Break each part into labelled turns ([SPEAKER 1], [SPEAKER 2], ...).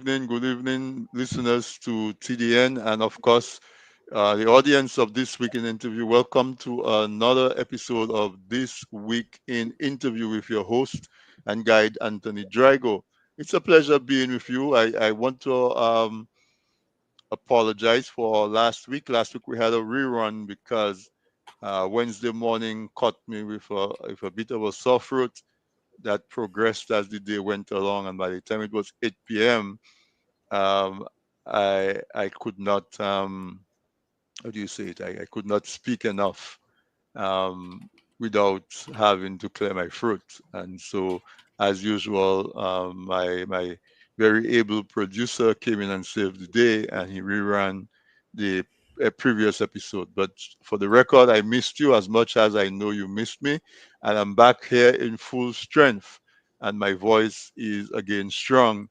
[SPEAKER 1] good evening, listeners to TDN, and of course, the audience of this week in interview. Welcome to another episode of This Week in Interview with your host and guide, Anthony Drago. It's a pleasure being with you. I want to apologize for last week. Last week we had a rerun because Wednesday morning caught me with a bit of a sore throat that progressed as the day went along, and by the time it was 8 p.m., um, I could not how do you say it? I could not speak enough um, without having to clear my throat. And so, as usual, my very able producer came in and saved the day, and he reran the previous episode. But for the record, I missed you as much as I know you missed me, and I'm back here in full strength, and my voice is again strong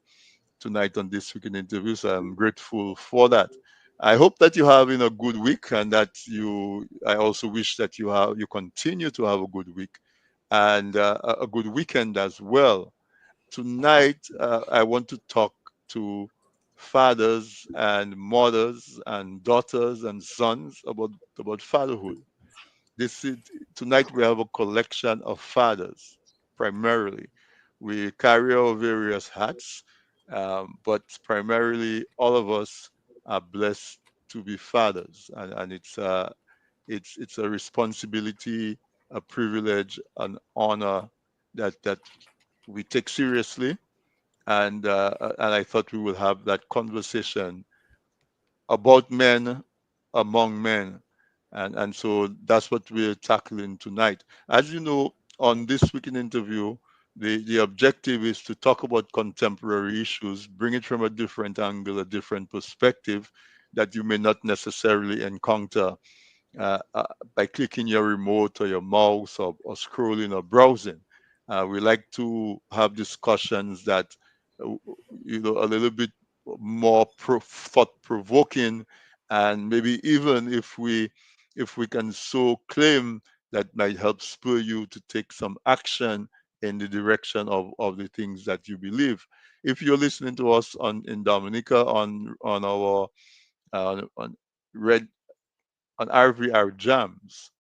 [SPEAKER 1] tonight on this weekend interview. So I'm grateful for that. I hope that you're having a good week, and that I also wish that you continue to have a good week and a good weekend as well. Tonight, I want to talk to fathers and mothers and daughters and sons about fatherhood. This is Tonight we have a collection of fathers, primarily. We carry our various hats, but primarily all of us are blessed to be fathers, and it's a responsibility, a privilege, an honor that we take seriously, and I thought we would have that conversation about men among men. And so that's what we're tackling tonight. As you know, on this weekend interview, the objective is to talk about contemporary issues, bring it from a different angle, a different perspective that you may not necessarily encounter uh, uh, by clicking your remote or your mouse or scrolling or browsing. We like to have discussions that, uh, a little bit more thought provoking, and maybe even if we can so claim that might help spur you to take some action in the direction of the things that you believe. If you're listening to us in Dominica on our on red on RVR Jams.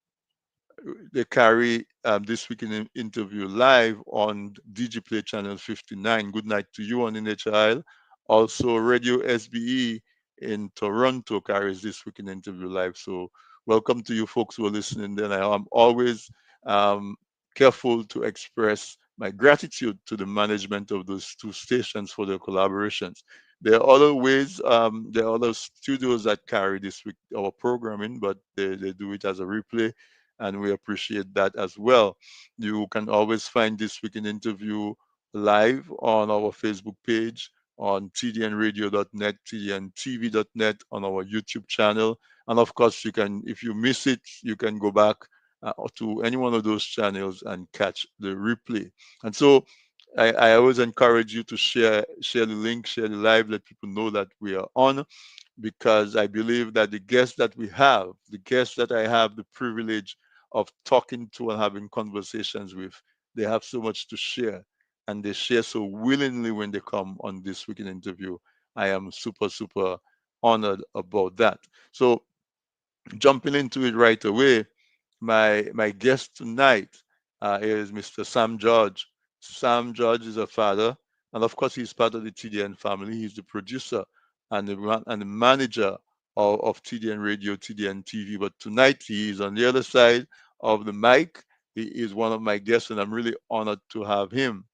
[SPEAKER 1] They carry this week in interview live on DigiPlay channel 59. Good night to you on NHIL. Also, Radio SBE in Toronto carries this week in interview live. So, welcome to you folks who are listening. Then I'm always um, careful to express my gratitude to the management of those two stations for their collaborations. There are other ways, there are other studios that carry this week our programming, but they do it as a replay, and we appreciate that as well. You can always find This Week in Interview live on our Facebook page, on tdnradio.net, tdntv.net, on our YouTube channel. And of course, if you miss it, you can go back to any one of those channels and catch the replay. And so I always encourage you to share the link, share the live, let people know that we are on, because I believe that the guests that I have the privilege of talking to and having conversations with, they have so much to share, and they share so willingly when they come on this weekend interview. I am super, super honored about that. So, jumping into it right away, my guest tonight is Mr. Sam George. Sam George is a father, and of course, he's part of the TDN family. He's the producer and the manager of TDN Radio, TDN TV. But tonight, he is on the other side of the mic. He is one of my guests, and I'm really honored to have him.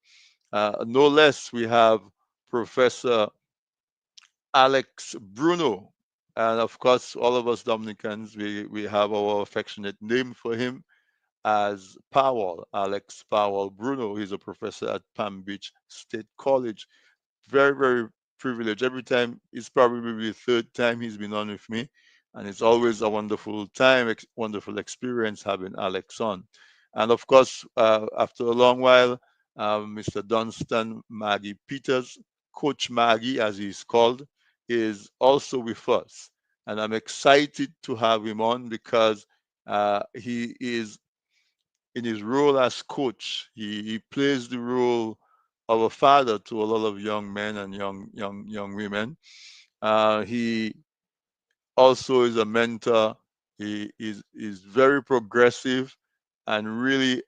[SPEAKER 1] No less, we have Professor Alex Bruno. And of course, all of us Dominicans, we have our affectionate name for him as Powell, Alex Powell Bruno. He's a professor at Palm Beach State College. Very, very privileged. Every time, it's probably maybe the third time he's been on with me. And it's always a wonderful time, wonderful experience having Alex on. And of course, after a long while, Mr. Dunstan Maggie Peters, Coach Maggie, as he's called, is also with us. And I'm excited to have him on because he is in his role as coach. He plays the role of a father to a lot of young men and young women. He also is a mentor. He is very progressive and really,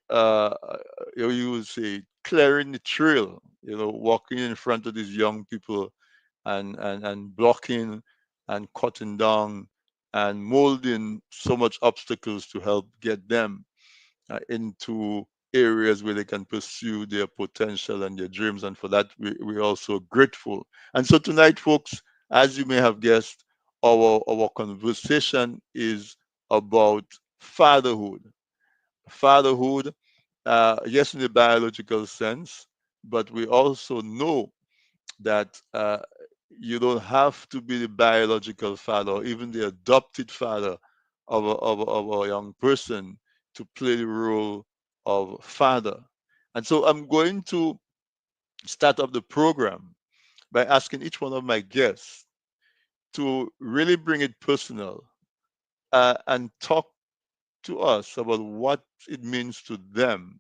[SPEAKER 1] you would say, clearing the trail. Walking in front of these young people and blocking and cutting down and molding so much obstacles to help get them into areas where they can pursue their potential and their dreams. And for that, we're also grateful. And so tonight, folks, as you may have guessed, our conversation is about fatherhood. Fatherhood, yes, in the biological sense, but we also know that you don't have to be the biological father or even the adopted father of a young person to play the role of father. And so I'm going to start up the program by asking each one of my guests to really bring it personal and talk to us about what it means to them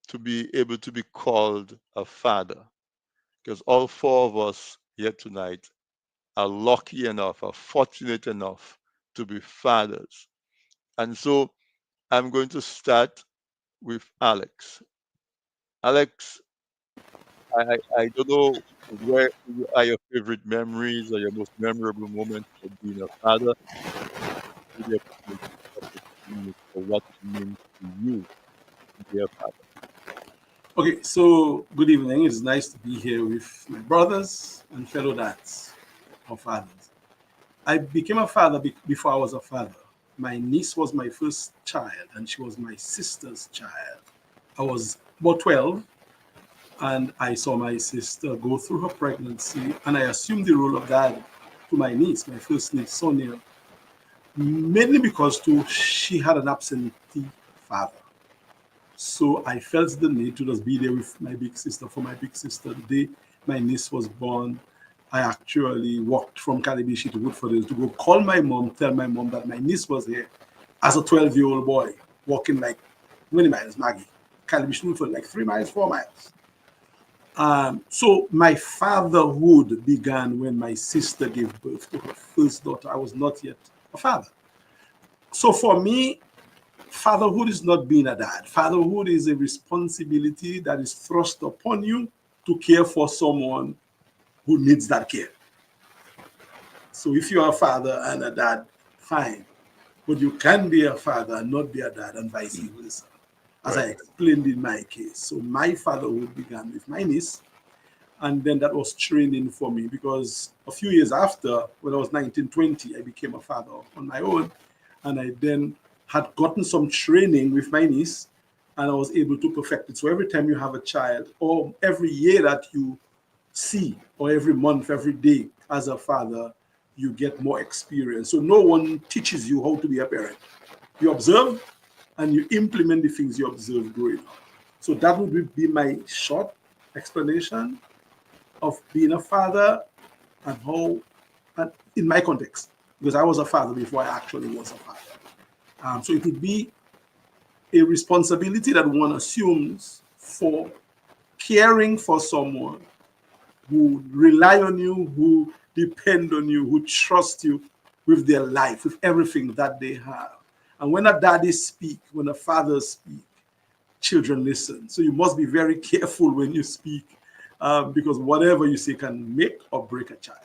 [SPEAKER 1] to be able to be called a father. Because all four of us here tonight are lucky enough, are fortunate enough to be fathers. And so I'm going to start with Alex. Alex, I don't know where are your favorite memories or your most memorable moments of being a father. Maybe a couple of minutes for what it means to you to be a father.
[SPEAKER 2] Okay, so good evening. It's nice to be here with my brothers and fellow dads or fathers. I became a father before I was a father. My niece was my first child, and she was my sister's child. I was about 12, and I saw my sister go through her pregnancy, and I assumed the role of dad to my niece, my first niece, Sonia, mainly because too she had an absentee father. So I felt the need to just be there with my big sister. For my big sister, the day my niece was born, I actually walked from Calibishi to Woodford to go call my mom, tell my mom that my niece was here as a 12-year-old boy, walking like many miles, Maggie. Calibishi Woodford, like 3 miles, 4 miles. So my fatherhood began when my sister gave birth to her first daughter. I was not yet a father. So for me, fatherhood is not being a dad. Fatherhood is a responsibility that is thrust upon you to care for someone who needs that care. So if you are a father and a dad, fine. But you can be a father and not be a dad, and vice versa, as I
[SPEAKER 1] Right.
[SPEAKER 2] explained in my case. So my fatherhood began with my niece, and then that was training for me because a few years after, when I was 19, 20, I became a father on my own. And I then had gotten some training with my niece, and I was able to perfect it. So every time you have a child, or every year that you see, or every month, every day as a father, you get more experience. So no one teaches you how to be a parent. You observe and you implement the things you observe growing up. So that would be my short explanation of being a father and how, and in my context, because I was a father before I actually was a father. So it would be a responsibility that one assumes for caring for someone who rely on you, who depend on you, who trust you with their life, with everything that they have. And when a daddy speak, when a father speak, children listen. So you must be very careful when you speak, because whatever you say can make or break a child.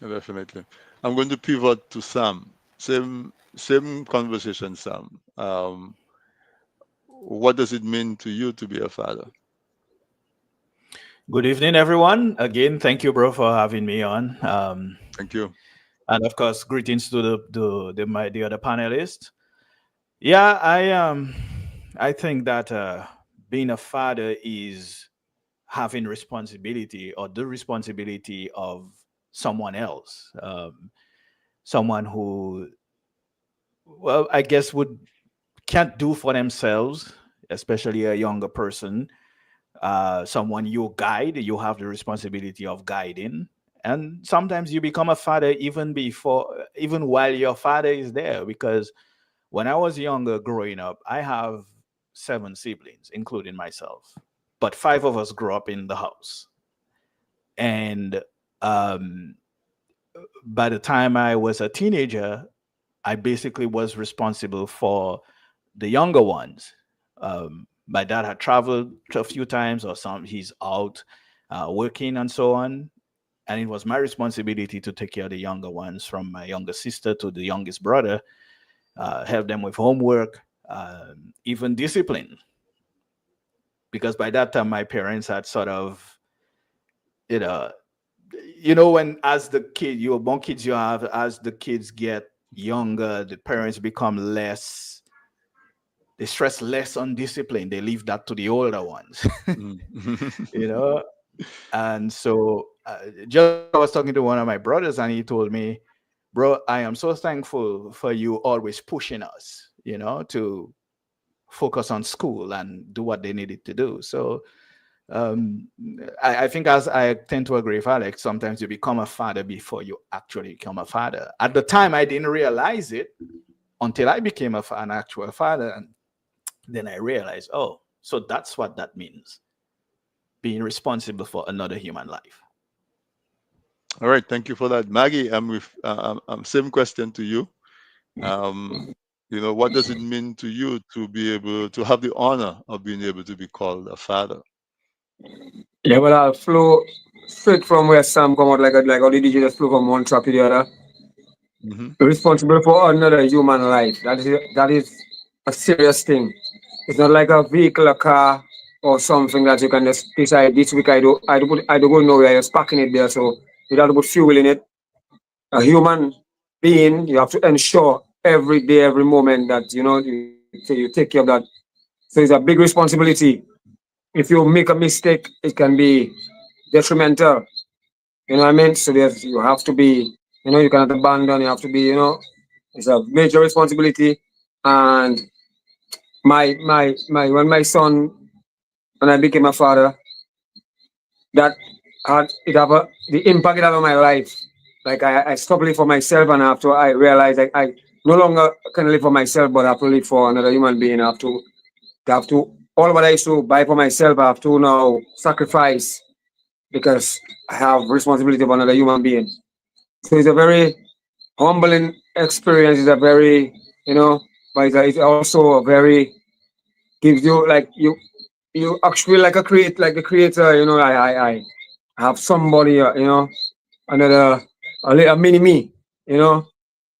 [SPEAKER 1] Definitely. I'm going to pivot to Sam. Same conversation, Sam. What does it mean to you to be a father?
[SPEAKER 3] Good evening, everyone. Again, thank you, bro, for having me on.
[SPEAKER 1] Thank you.
[SPEAKER 3] And of course, greetings to the other panelists. Yeah, I think that being a father is having responsibility or the responsibility of someone else, someone who, well, I guess would can't do for themselves, especially a younger person. Someone you guide, you have the responsibility of guiding. And sometimes you become a father even while your father is there. Because when I was younger growing up, I have 7 siblings, including myself. but five of us grew up in the house. And um, by the time I was a teenager, I basically was responsible for the younger ones. My dad had traveled a few times, or some he's out working and so on, and it was my responsibility to take care of the younger ones, from my younger sister to the youngest brother, help them with homework, even discipline. Because by that time, my parents had sort of, you know, when as the kid, you born kids, you have as the kids get younger, the parents become less, they stress less on discipline. They leave that to the older ones,
[SPEAKER 1] Mm.
[SPEAKER 3] you know. And so, just I was talking to one of my brothers, and he told me, "Bro, I am so thankful for you always pushing us, to focus on school and do what they needed to do." So, um, I think, as I tend to agree with Alex, sometimes you become a father before you actually become a father. At the time, I didn't realize it until I became an actual father, and then I realized, oh, so that's what that means, being responsible for another human life.
[SPEAKER 1] All right, thank you for that, Maggie. Same question to you. Um, what does it mean to you to be able to have the honor of being able to be called a father?
[SPEAKER 4] Yeah, well, I'll flow straight from where Sam come out, like how the DJ just flew from one trap to the other.
[SPEAKER 1] Hmm.
[SPEAKER 4] Responsible for another human life. That is a serious thing. It's not like a vehicle, a car, or something that you can just decide this week I do go nowhere. You're packing it there, so you have to put fuel in it. A human being, you have to ensure every day, every moment that you take care of that. So it's a big responsibility. If you make a mistake, it can be detrimental. You know what I mean? So you have to be, you cannot abandon. You have to be, it's a major responsibility. And when my son, when I became a father, that the impact it had on my life. Like I stopped living for myself, and after I realized I no longer can live for myself, but I have to live for another human being. I have to all what I used to buy for myself, I have to now sacrifice because I have responsibility of another human being. So it's a very humbling experience. It's a very, but it's also a very gives you like you actually like a creator. I have somebody, another a mini me, you know,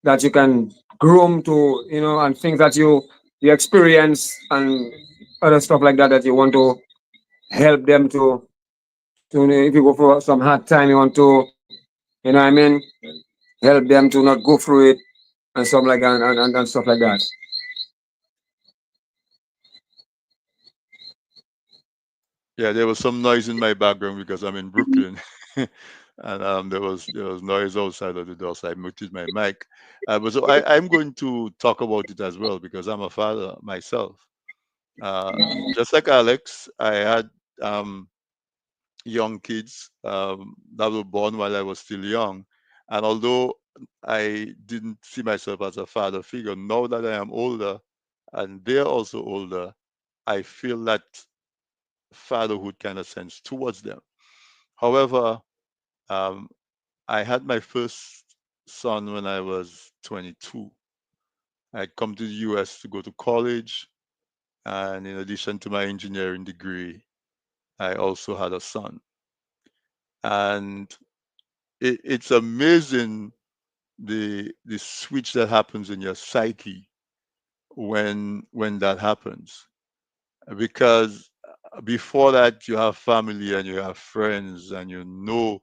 [SPEAKER 4] that you can groom to, and things that you experience and other stuff like that that you want to help them to if you go for some hard time, you want to, what I mean, help them to not go through it and stuff like that and stuff like that.
[SPEAKER 1] Yeah, there was some noise in my background because I'm in Brooklyn, and there was noise outside of the door, so I muted my mic. But so I'm going to talk about it as well because I'm a father myself. Uh, just like Alex, I had um, young kids that were born while I was still young, and although I didn't see myself as a father figure, now that I am older and they're also older, I feel that fatherhood kind of sense towards them. However, um, I had my first son when I was 22. I'd come to the US to go to college, and in addition to my engineering degree, I also had a son. And it's amazing the switch that happens in your psyche when that happens. Because before that, you have family and you have friends, and you know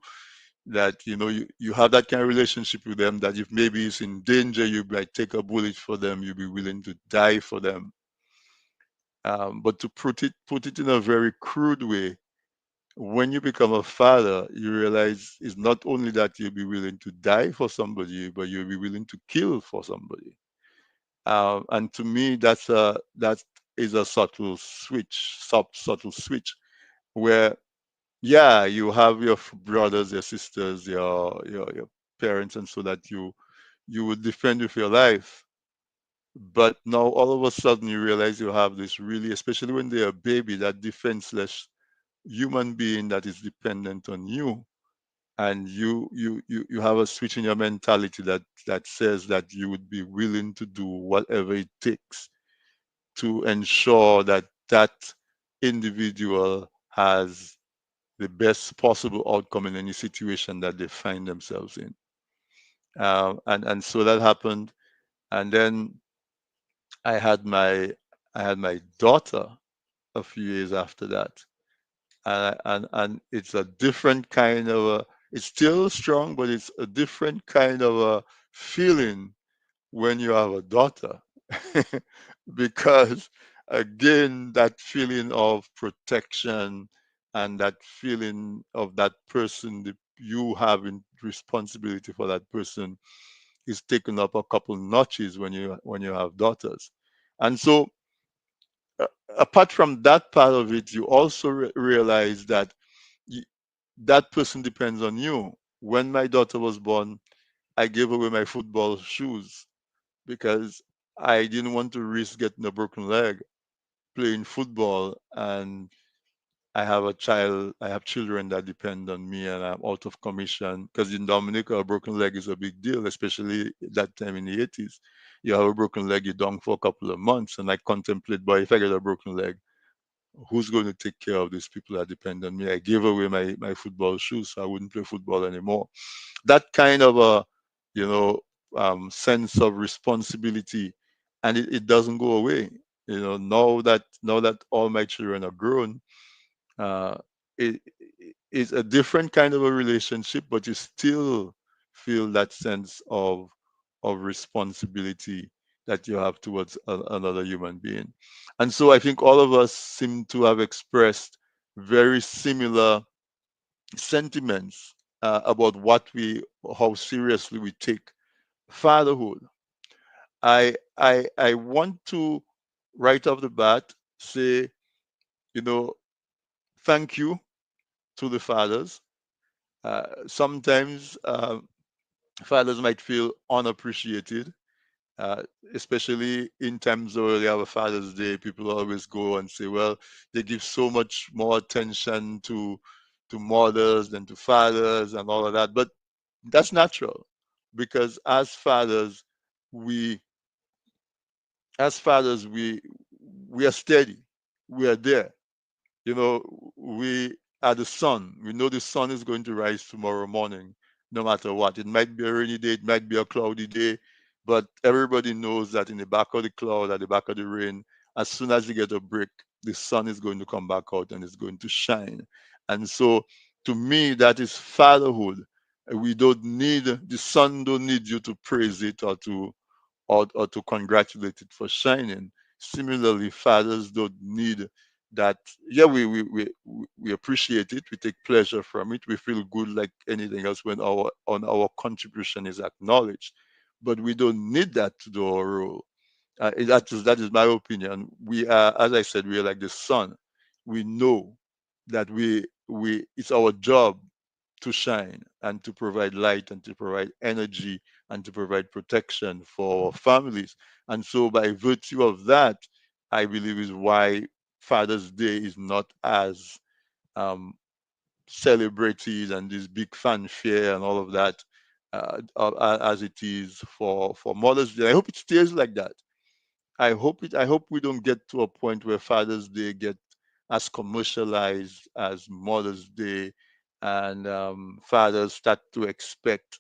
[SPEAKER 1] that you have that kind of relationship with them that if maybe it's in danger, you might take a bullet for them, you'll be willing to die for them. But to put it in a very crude way, when you become a father, you realize it's not only that you'll be willing to die for somebody, but you'll be willing to kill for somebody. And to me, that is a subtle switch, subtle switch, where yeah, you have your brothers, your sisters, your parents, and so that you would defend with your life. But now all of a sudden you realize you have this really, especially when they're a baby, that defenseless. human being that is dependent on you, and you have a switch in your mentality that says that you would be willing to do whatever it takes to ensure that that individual has the best possible outcome in any situation that they find themselves in. And so that happened, and then I had my I had my daughter a few years after that, and it's a different kind of a. It's still strong, but it's a different kind of a feeling when you have a daughter, because again, that feeling of protection and that feeling of that person, you having responsibility for that person, is taken up a couple notches when you have daughters. And so uh, apart from that part of it, you also realize that y that person depends on you. When my daughter was born, I gave away my football shoes because I didn't want to risk getting a broken leg playing football, and I have children that depend on me, and I'm out of commission. Because in Dominica, a broken leg is a big deal, especially that time in the 80s. You have a broken leg, you're down for a couple of months, and I contemplate, boy, if I get a broken leg, who's going to take care of these people that depend on me? I gave away my football shoes, so I wouldn't play football anymore. That kind of a, you know, sense of responsibility, and it doesn't go away. You know, now that all my children are grown, uh, it is a different kind of a relationship, but you still feel that sense of responsibility that you have towards another human being. And so I think all of us seem to have expressed very similar sentiments about how seriously we take fatherhood. I want to right off the bat say, you know, thank you to the fathers. Sometimes fathers might feel unappreciated, uh, especially in times where they have a Father's Day. People always go and say, well, they give so much more attention to mothers than to fathers and all of that. But that's natural, because we as fathers we are steady, we are there. You know, we are the sun. We know the sun is going to rise tomorrow morning, no matter what. It might be a rainy day, it might be a cloudy day, but everybody knows that in the back of the cloud, at the back of the rain, as soon as you get a break, the sun is going to come back out and it's going to shine. And so, to me, that is fatherhood. We don't need the sun. Don't need you to praise it or to congratulate it for shining. Similarly, fathers don't need that. Yeah, we appreciate it. We take pleasure from it. We feel good like anything else when our contribution is acknowledged. But we don't need that to do our role. That is my opinion. We are, as I said, we are like the sun. We know that we it's our job to shine and to provide light and to provide energy and to provide protection for our families. And so, by virtue of that, I believe is why Father's Day is not as um, celebrated and this big fanfare and all of that as it is for Mother's Day. I hope it stays like that. I hope we don't get to a point where Father's Day get as commercialized as Mother's Day, and fathers start to expect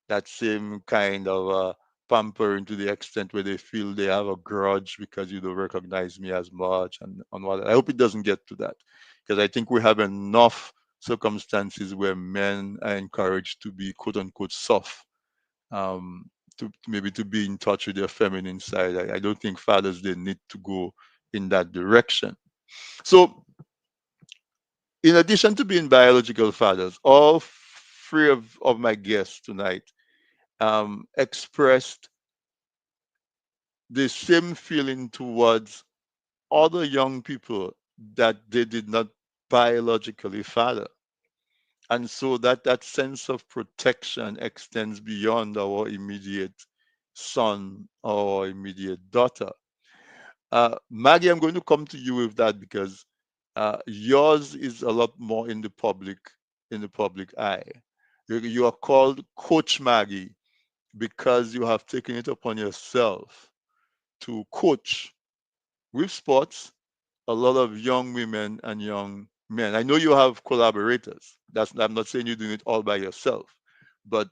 [SPEAKER 1] that same kind of pampering to the extent where they feel they have a grudge because you don't recognize me as much and what. I hope it doesn't get to that, because I think we have enough circumstances where men are encouraged to be quote unquote soft, um, to maybe to be in touch with their feminine side. I don't think fathers they need to go in that direction. So, in addition to being biological fathers, all three of my guests tonight expressed the same feeling towards other young people that they did not biologically father. And so that sense of protection extends beyond our immediate son or immediate daughter. Maggie, I'm going to come to you with that because yours is a lot more in the public eye. You are called Coach Maggie because you have taken it upon yourself to coach with sports a lot of young women and young men. I know you have collaborators. I'm not saying you're doing it all by yourself, but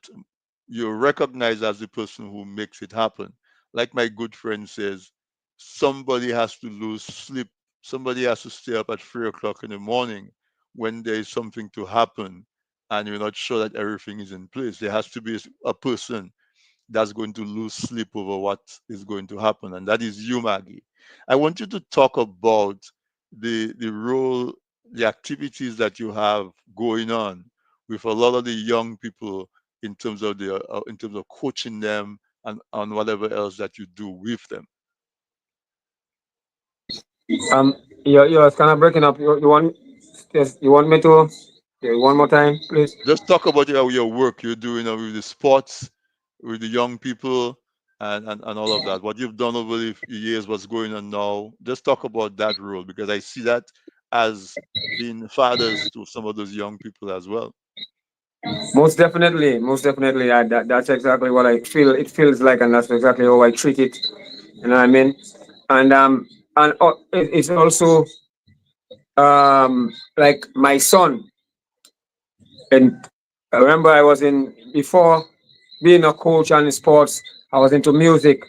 [SPEAKER 1] you're recognized as the person who makes it happen. Like my good friend says, somebody has to lose sleep. Somebody has to stay up at 3 o'clock in the morning when there is something to happen and you're not sure that everything is in place. There has to be a person that's going to lose sleep over what is going to happen, and that is you, Maggie. I want you to talk about the role, the activities that you have going on with a lot of the young people in terms of coaching them and on whatever else that you do with them.
[SPEAKER 4] You're kind of breaking up. You want, yes, you want me to, okay, one more time, please?
[SPEAKER 1] Just talk about your work you're doing with the sports, with the young people, and all of that. What you've done over the years, what's going on now. Just talk about that role because I see that as being fathers to some of those young people as well.
[SPEAKER 4] Most definitely, most definitely. That's exactly what I feel. It feels like, and that's exactly how I treat it. You know what I mean? And it's also like my son. And I remember I was in before being a coach and in sports. I was into music.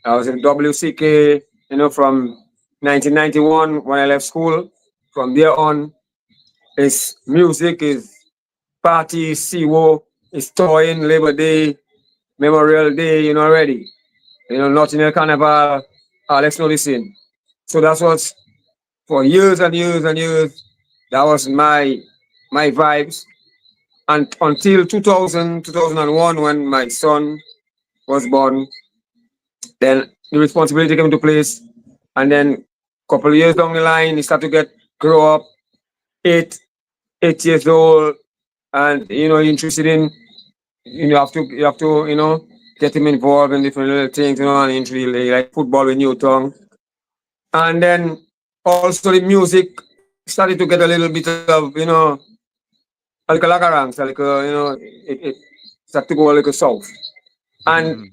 [SPEAKER 4] I was in WCK. From 1991 when I left school. From there on, it's music, is party, CWO, it's touring, Labor Day, Memorial Day, already. Nottingham Carnival, Alex no listen. So that's what for years and years and years, that was my vibes. And until 2000, 2001, when my son was born, then the responsibility came into place. And then a couple of years down the line, he started to grow up, eight, 8 years old, and interested in you have to get him involved in different little things, and interested like football with Newton. And then also the music started to get a little bit of a little lagarang, a little it started to go a little south. And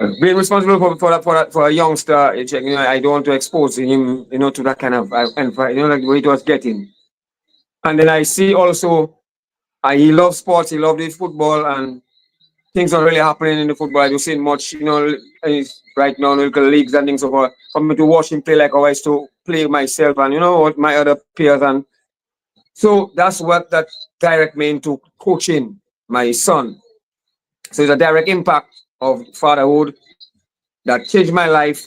[SPEAKER 1] Mhm.
[SPEAKER 4] being responsible for a youngster, I don't want to expose him, to that kind of like the way it was getting. And then I see also he loves sports, he loves the football, and things are really happening in the football. I don't see much, right now, local leagues and things so forth. For me to watch him play like I used to play myself and what my other peers, and so that's what that direct me into coaching my son. So it's a direct impact of fatherhood that changed my life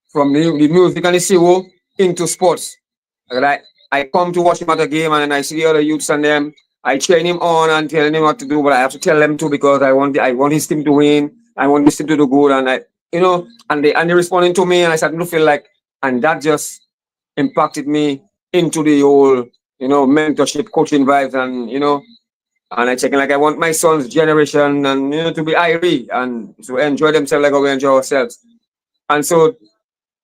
[SPEAKER 4] from the music and the CO into sports. And I come to watch him at a game and then I see the other youths and them. I train him on and telling him what to do, but I have to tell them too because I want his team to win. I want this team to do good, and they responding to me, and I started to feel like, and that just impacted me into the whole mentorship, coaching vibes, and I checking like I want my son's generation and to be irie and to enjoy themselves like how we enjoy ourselves. And so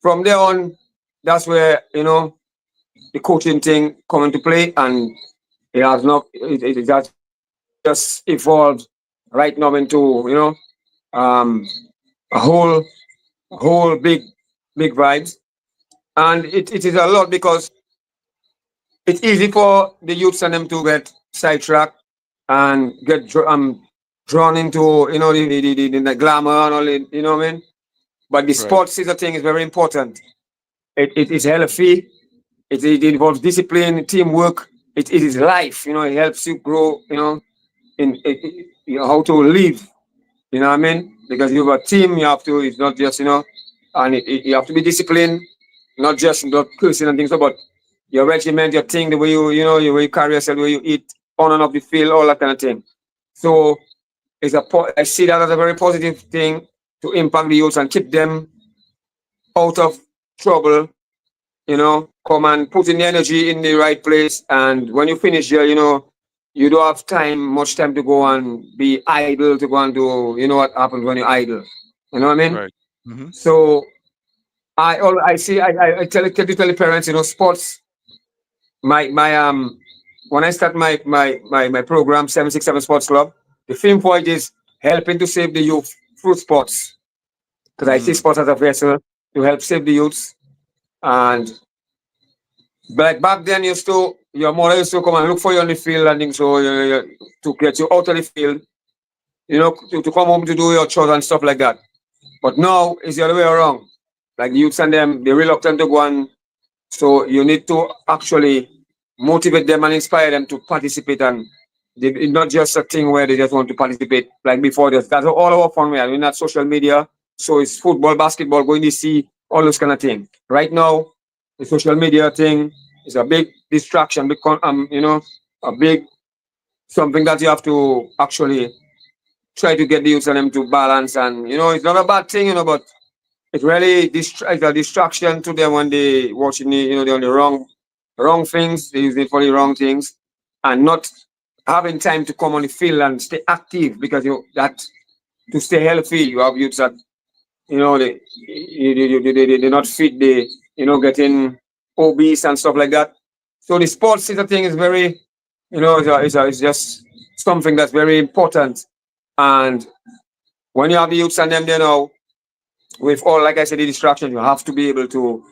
[SPEAKER 4] from there on, that's where the coaching thing come into play, and it has not it has just evolved right now into um a whole big vibes. And it is a lot because it's easy for the youths and them to get sidetracked and get drawn into the glamour and all it, what I mean. But the
[SPEAKER 1] Right.
[SPEAKER 4] sports is a thing is very important. It is healthy. It involves discipline, teamwork. It is life. It helps you grow. How to live. You know what I mean? Because you have a team, you have to. It's not just and you have to be disciplined, not just not cursing and things, but your regiment, your thing, the way the way you carry yourself, the way you eat, on and off the field, all that kind of thing. So I see that as a very positive thing to impact the youth and keep them out of trouble. Come and put in the energy in the right place. And when you finish here, you don't have much time to go and be idle to go and do, what happens when you're idle. You know what I mean?
[SPEAKER 1] Right. Hmm.
[SPEAKER 4] So I see, I tell the parents, sports my when I start my program 767 Sports Club, the theme for it is helping to save the youth through sports. Because I see
[SPEAKER 1] Mm,
[SPEAKER 4] sports as a vessel to help save the youths. And like back then, used to your mother used to come and look for you on the field and things, so to get you out of the field, to come home to do your chores and stuff like that. But now it's the other way around. Like the youths and them, they're reluctant to go and so you need to actually motivate them and inspire them to participate. And it's not just a thing where they just want to participate like before. That's all our fun we are. We're not social media. So it's football, basketball, going to see, all those kind of things. Right now, the social media thing is a big distraction, a big something that you have to actually try to get the youth and them to balance. And, it's not a bad thing, but it really it's a distraction to them when they watching the, they're on the wrong things. They use it for the wrong things, and not having time to come on the field and stay active because that to stay healthy. You have youths that they're not fit. They getting obese and stuff like that. So the sports is a thing is very it's just something that's very important. And when you have the youths and them, with all, like I said, the distractions, you have to be able to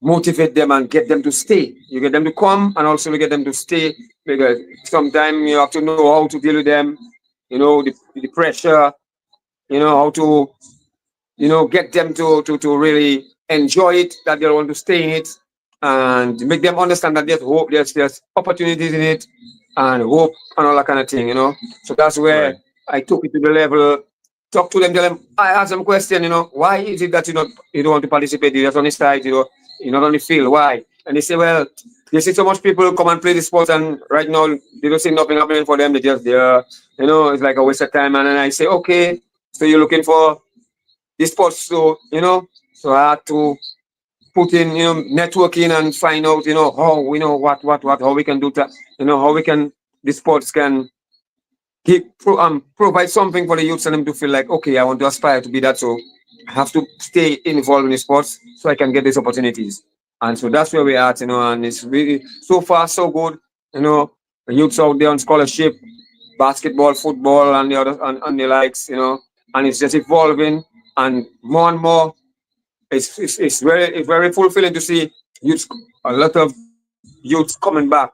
[SPEAKER 4] motivate them and get them to stay. You get them to come and also you get them to stay because sometimes you have to know how to deal with them, the pressure, how to, get them to really enjoy it, that they want to stay in it and make them understand that there's hope, there's opportunities in it and hope and all that kind of thing. So that's where
[SPEAKER 1] right.
[SPEAKER 4] I took it to the level, talk to them, tell them, I ask them question, why is it that you don't want to participate? You're just on the side, you're not on the field. Why? And they say, well, you see so much people come and play the sport, and right now they don't see nothing happening for them. They just there, it's like a waste of time. And then I say, okay, so you're looking for this sports, so I had to put in, networking and find out, how what how we can do that, how we can the sports can provide something for the youths and them to feel like, okay, I want to aspire to be that. So I have to stay involved in the sports so I can get these opportunities. And so that's where we're at, and it's really so far so good. The youths out there on scholarship, basketball, football, and the other and the likes, and it's just evolving and more. It's very fulfilling to see youths, a lot of youths coming back.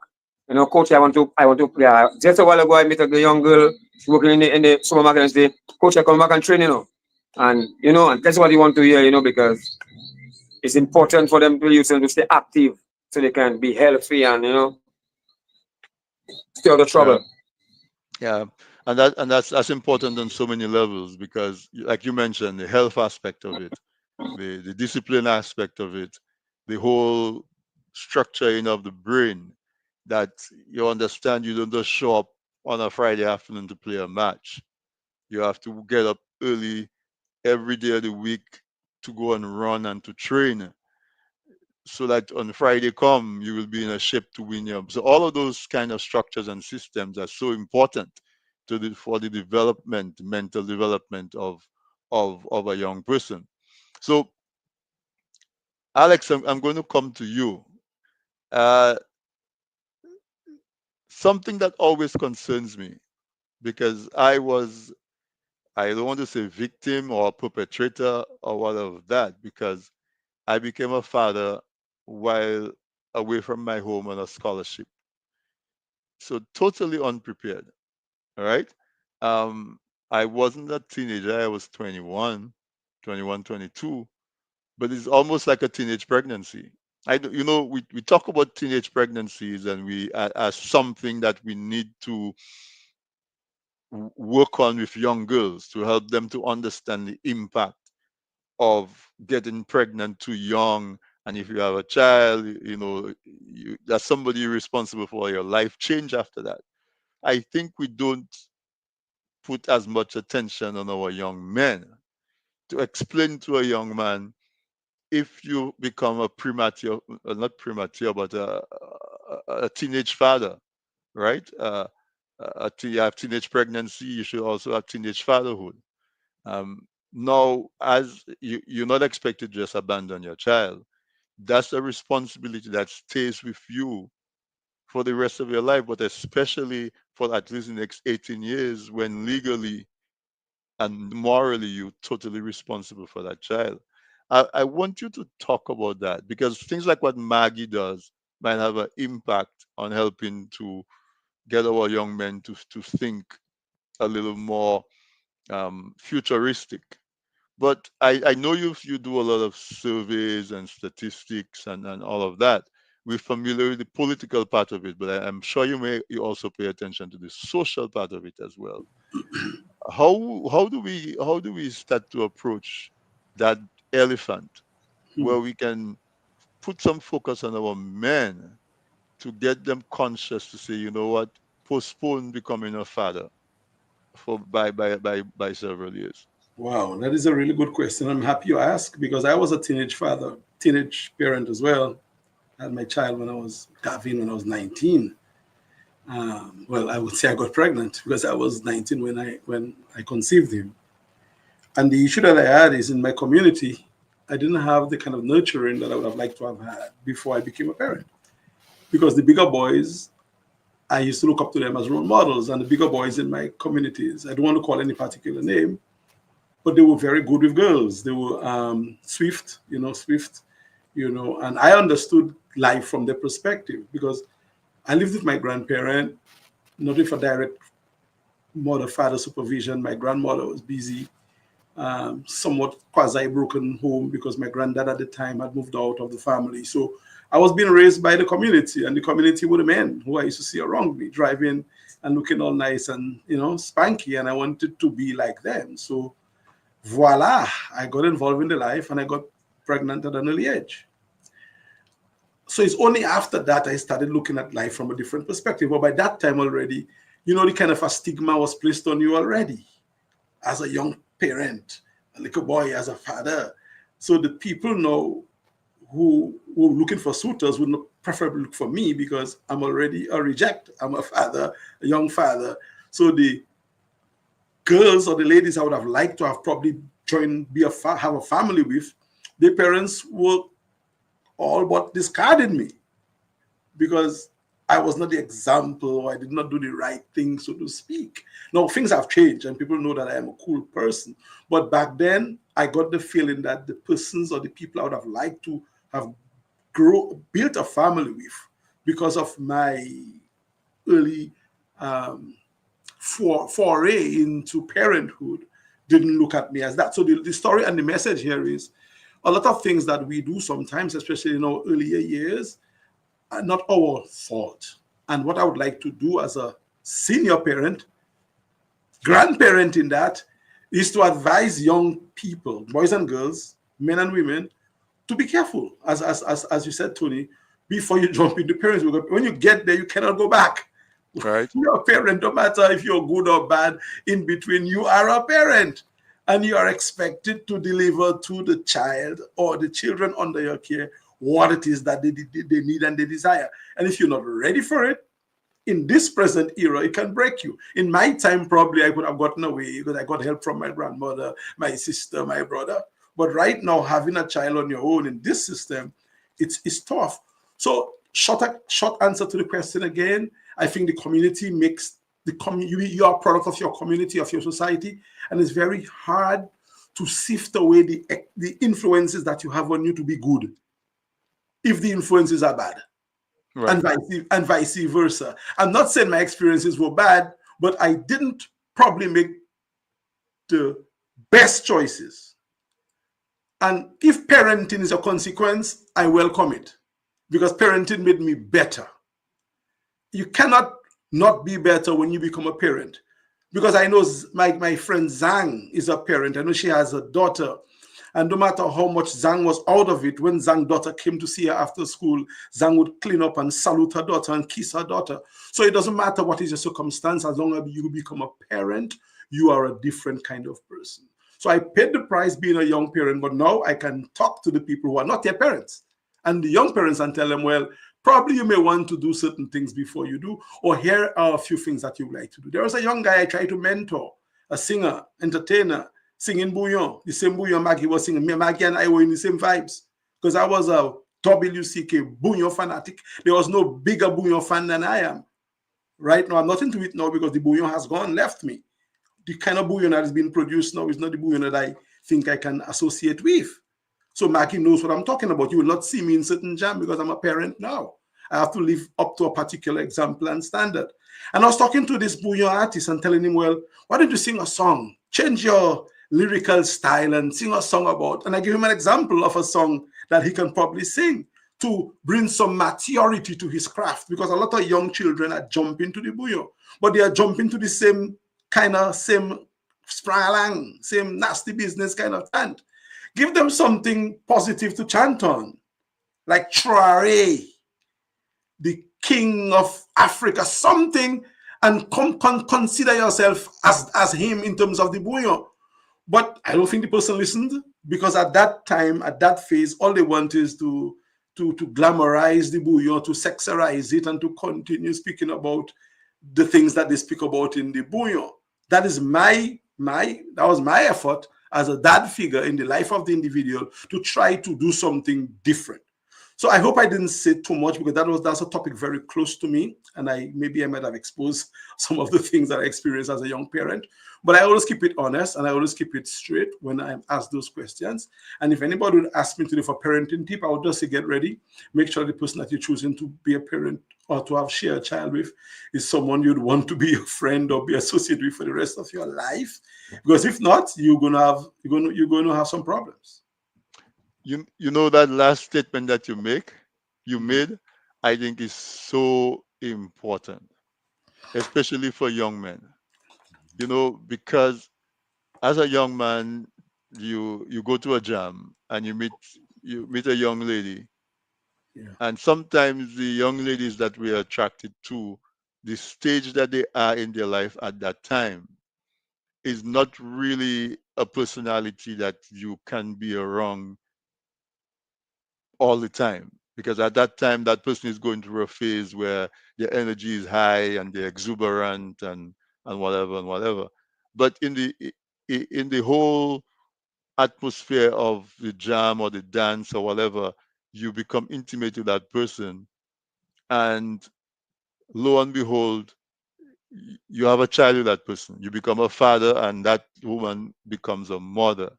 [SPEAKER 4] Coach, I want to. Yeah, just a while ago, I met a young girl. She's working in the supermarket and say, Coach, I come back and train, and that's what you want to hear, because it's important for them to use them to stay active so they can be healthy and stay out of trouble.
[SPEAKER 1] Yeah, yeah, and that's important on so many levels because, like you mentioned, the health aspect of it, the discipline aspect of it, the whole structuring of the brain. That you understand, you don't just show up on a Friday afternoon to play a match. You have to get up early every day of the week to go and run and to train so that on Friday come you will be in a shape to win your. So all of those kind of structures and systems are so important for the development, mental development of a young person. So Alex, I'm going to come to you. Uh, Something that always concerns me because I don't want to say victim or perpetrator or whatever of that because I became a father while away from my home on a scholarship. So totally unprepared. All right. Um, I wasn't a teenager. I was 21, 22, but it's almost like a teenage pregnancy. We talk about teenage pregnancies and as something that we need to work on with young girls to help them to understand the impact of getting pregnant too young. And if you have a child, that's somebody responsible for your life change after that. I think we don't put as much attention on our young men to explain to a young man if you become a premature, not premature, but a teenage father, right? You have teenage pregnancy, you should also have teenage fatherhood. Now, as you're not expected to just abandon your child, that's a responsibility that stays with you for the rest of your life, but especially for at least the next 18 years when legally and morally you're totally responsible for that child. I want you to talk about that because things like what Maggie does might have an impact on helping to get our young men to think a little more futuristic. But I know you do a lot of surveys and statistics and all of that. We're familiar with the political part of it, but I'm sure you also pay attention to the social part of it as well. How do we start to approach that elephant
[SPEAKER 2] Hmm.
[SPEAKER 1] where we can put some focus on our men to get them conscious to say, you know what, postpone becoming a father for by several years.
[SPEAKER 2] Wow, that is a really good question. I'm happy you asked because I was a teenage father, teenage parent as well. I had my child when I was Gavin when I was 19. Well, I would say I got pregnant because I was 19 when I conceived him. And the issue that I had is in my community, I didn't have the kind of nurturing that I would have liked to have had before I became a parent. Because the bigger boys, I used to look up to them as role models, and the bigger boys in my communities, I don't want to call any particular name, but they were very good with girls. They were swift, and I understood life from their perspective because I lived with my grandparent, not with a direct mother father supervision. My grandmother was busy, somewhat quasi broken home because my granddad at the time had moved out of the family. So I was being raised by the community, and the community were the men who I used to see around me, driving and looking all nice and spanky, and I wanted to be like them. So voila, I got involved in the life and I got pregnant at an early age. So it's only after that I started looking at life from a different perspective. But by that time already, the kind of a stigma was placed on you already as a young parent, a little boy as a father. So the people know who were looking for suitors would not preferably look for me because I'm already a reject. I'm a father, a young father. So the girls or the ladies I would have liked to have probably joined, have a family with, their parents were all but discarded me because I was not the example or I did not do the right thing, so to speak. Now, things have changed and people know that I am a cool person. But back then, I got the feeling that the persons or the people I would have liked to have built a family with because of my early foray into parenthood didn't look at me as that. So the story and the message here is a lot of things that we do sometimes, especially in our earlier years, are not our fault. And what I would like to do as a senior parent, grandparent in that, is to advise young people, boys and girls, men and women, to be careful. As you said, Tony, before you jump into parents, when you get there, you cannot go back.
[SPEAKER 1] Right.
[SPEAKER 2] You're a parent, no matter if you're good or bad, in between, you are a parent. And you are expected to deliver to the child or the children under your care what it is that they need and they desire. And if you're not ready for it, in this present era, it can break you. In my time, probably I could have gotten away because I got help from my grandmother, my sister, my brother. But right now, having a child on your own in this system, it's tough. So short answer to the question again, I think the community makes you are a product of your community, of your society, and it's very hard to sift away the influences that you have on you to be good if the influences are bad,
[SPEAKER 1] Right.
[SPEAKER 2] and vice versa. I'm not saying my experiences were bad, but I didn't probably make the best choices. And if parenting is a consequence, I welcome it because parenting made me better. You cannot not be better when you become a parent. Because I know my friend Zhang is a parent. I know she has a daughter. And no matter how much Zhang was out of it, when Zhang's daughter came to see her after school, Zhang would clean up and salute her daughter and kiss her daughter. So it doesn't matter what is your circumstance, as long as you become a parent, you are a different kind of person. So I paid the price being a young parent, but now I can talk to the people who are not yet parents and the young parents and tell them, well, probably you may want to do certain things before you do, or here are a few things that you would like to do. There was a young guy I tried to mentor, a singer, entertainer, singing bouillon, the same bouillon Maggie was singing. Maggie and I were in the same vibes because I was a WCK, Bouillon fanatic. There was no bigger Bouillon fan than I am. Right now, I'm not into it now because the Bouillon has gone, left me. The kind of Bouillon that is being produced now is not the Bouillon that I think I can associate with. So Maggie knows what I'm talking about. You will not see me in certain jam because I'm a parent now. I have to live up to a particular example and standard. And I was talking to this Bouillon artist and telling him, well, why don't you sing a song? Change your lyrical style and sing a song about. And I give him an example of a song that he can probably sing to bring some maturity to his craft, because a lot of young children are jumping to the Bouillon, but they are jumping to the same spralang, same nasty business kind of chant. Give them something positive to chant on, like Traore, the king of Africa, something, and consider yourself as him in terms of the Bouillon. But I don't think the person listened, because at that time, at that phase, all they want is to glamorize the Bouillon, to sexualize it, and to continue speaking about the things that they speak about in the Bouillon. That is that was my effort as a dad figure in the life of the individual to try to do something different. So I hope I didn't say too much, because that's a topic very close to me, and maybe I might have exposed some of the things that I experienced as a young parent. But I always keep it honest, and I always keep it straight when I ask those questions. And if anybody would ask me to do for parenting tip, I would just say, get ready. Make sure the person that you're choosing to be a parent or to have share a child with is someone you'd want to be your friend or be associated with for the rest of your life. Because if not, you're going to have some problems.
[SPEAKER 1] You know that last statement that you made, I think is so important, especially for young men. Because as a young man, you go to a jam and you meet a young lady,
[SPEAKER 2] Yeah.
[SPEAKER 1] and sometimes the young ladies that we are attracted to, the stage that they are in their life at that time is not really a personality that you can be around all the time, because at that time that person is going through a phase where their energy is high and they're exuberant and whatever and whatever. But in the whole atmosphere of the jam or the dance or whatever, you become intimate with that person, and lo and behold, you have a child with that person. You become a father, and that woman becomes a mother.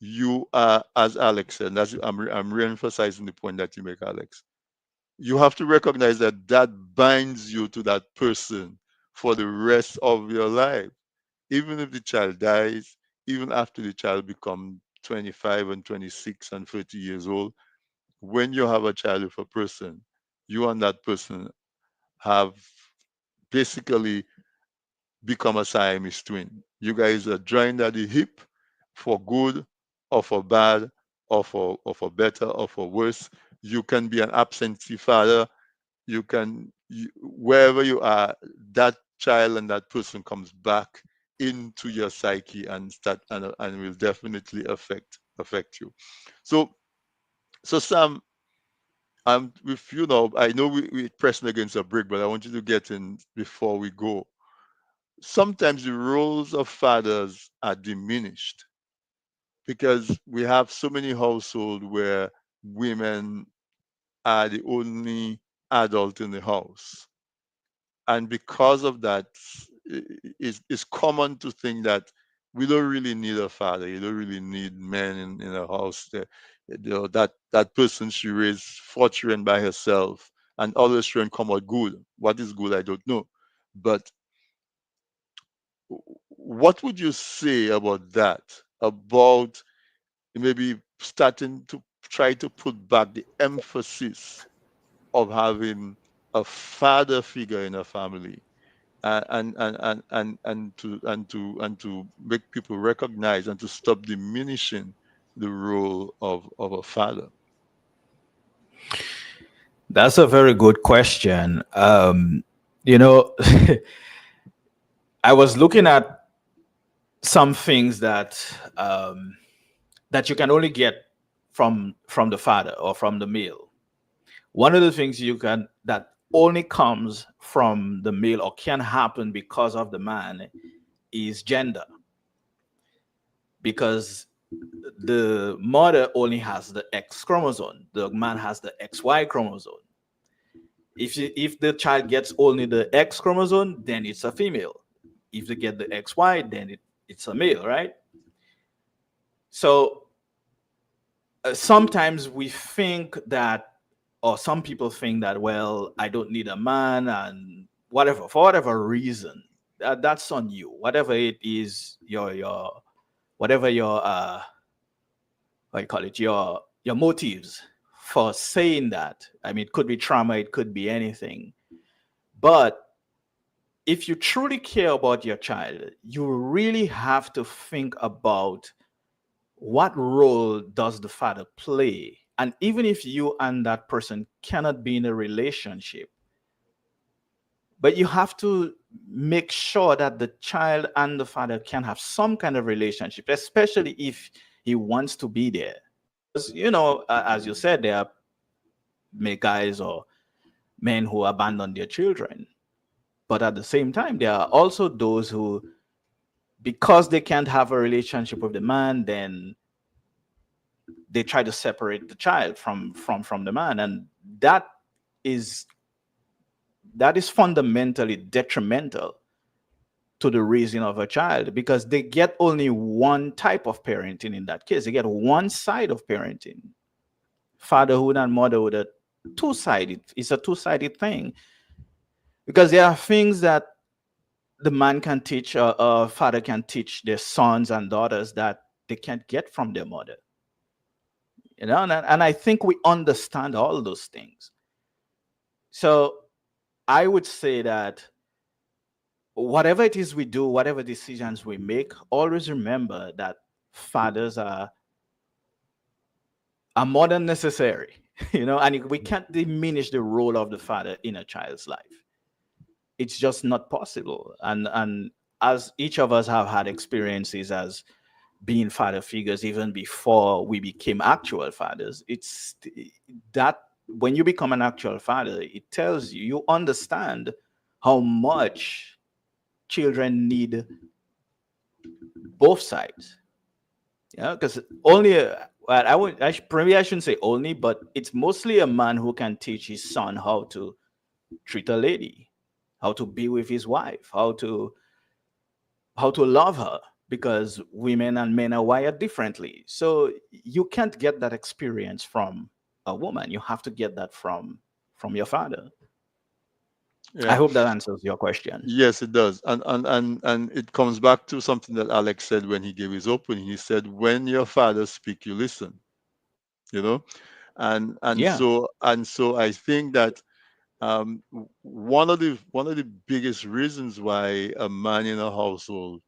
[SPEAKER 1] You are, as Alex said, and I'm re-emphasizing the point that you make, Alex. You have to recognize that that binds you to that person for the rest of your life. Even if the child dies, even after the child becomes 25 and 26 and 30 years old, when you have a child with a person, you and that person have basically become a Siamese twin. You guys are joined at the hip, for good or for bad, or for better or for worse. You can be an absentee father. Wherever you are, that child and that person comes back into your psyche and start and will definitely affect you. So Sam, I'm with you now. I know we're pressing against a brick, but I want you to get in before we go. Sometimes the roles of fathers are diminished because we have so many households where women are the only adult in the house. And because of that, it's common to think that we don't really need a father. You don't really need men in a house. That person should raise 4 children by herself, and all those children come out good. What is good, I don't know. But what would you say about that? About maybe starting to try to put back the emphasis of having a father figure in a family, and to make people recognize and to stop diminishing the role of a father.
[SPEAKER 3] That's a very good question. You know, I was looking at some things that you can only get from the father or from the male. One of the things you can that only comes from the male or can happen because of the man is gender. Because the mother only has the X chromosome, the man has the XY chromosome. If the child gets only the X chromosome, then it's a female. If they get the XY, then it's a male, right? So sometimes we think that, or some people think that, well, I don't need a man, and whatever, for whatever reason, that's on you. Whatever it is, your whatever your what you call it, your motives for saying that. I mean, it could be trauma, it could be anything. But if you truly care about your child, you really have to think about what role does the father play. And even if you and that person cannot be in a relationship, but you have to make sure that the child and the father can have some kind of relationship, especially if he wants to be there. Because, as you said, there are guys or men who abandon their children. But at the same time, there are also those who, because they can't have a relationship with the man, then they try to separate the child from the man, and that is that is fundamentally detrimental to the raising of a child, because they get only one type of parenting. In that case, they get one side of parenting. Fatherhood and motherhood are two-sided. It's a two-sided thing, because there are things that the man can teach, or father can teach their sons and daughters that they can't get from their mother. And I think we understand all those things. So I would say that whatever it is we do, whatever decisions we make, always remember that fathers are more than necessary. And we can't diminish the role of the father in a child's life. It's just not possible. And as each of us have had experiences as being father figures even before we became actual fathers, it's that when you become an actual father, it tells you understand how much children need both sides. Yeah, because only well, maybe I shouldn't say only, but it's mostly a man who can teach his son how to treat a lady, how to be with his wife, how to love her, because women and men are wired differently. So you can't get that experience from a woman. You have to get that from your father. I
[SPEAKER 1] Yeah.
[SPEAKER 3] hope that answers your question.
[SPEAKER 1] Yes, it does. And it comes back to something that Alex said when he gave his opening. He said, when your father speak, you listen, you know?
[SPEAKER 3] Yeah.
[SPEAKER 1] And so I think that one of the biggest reasons why a man in a household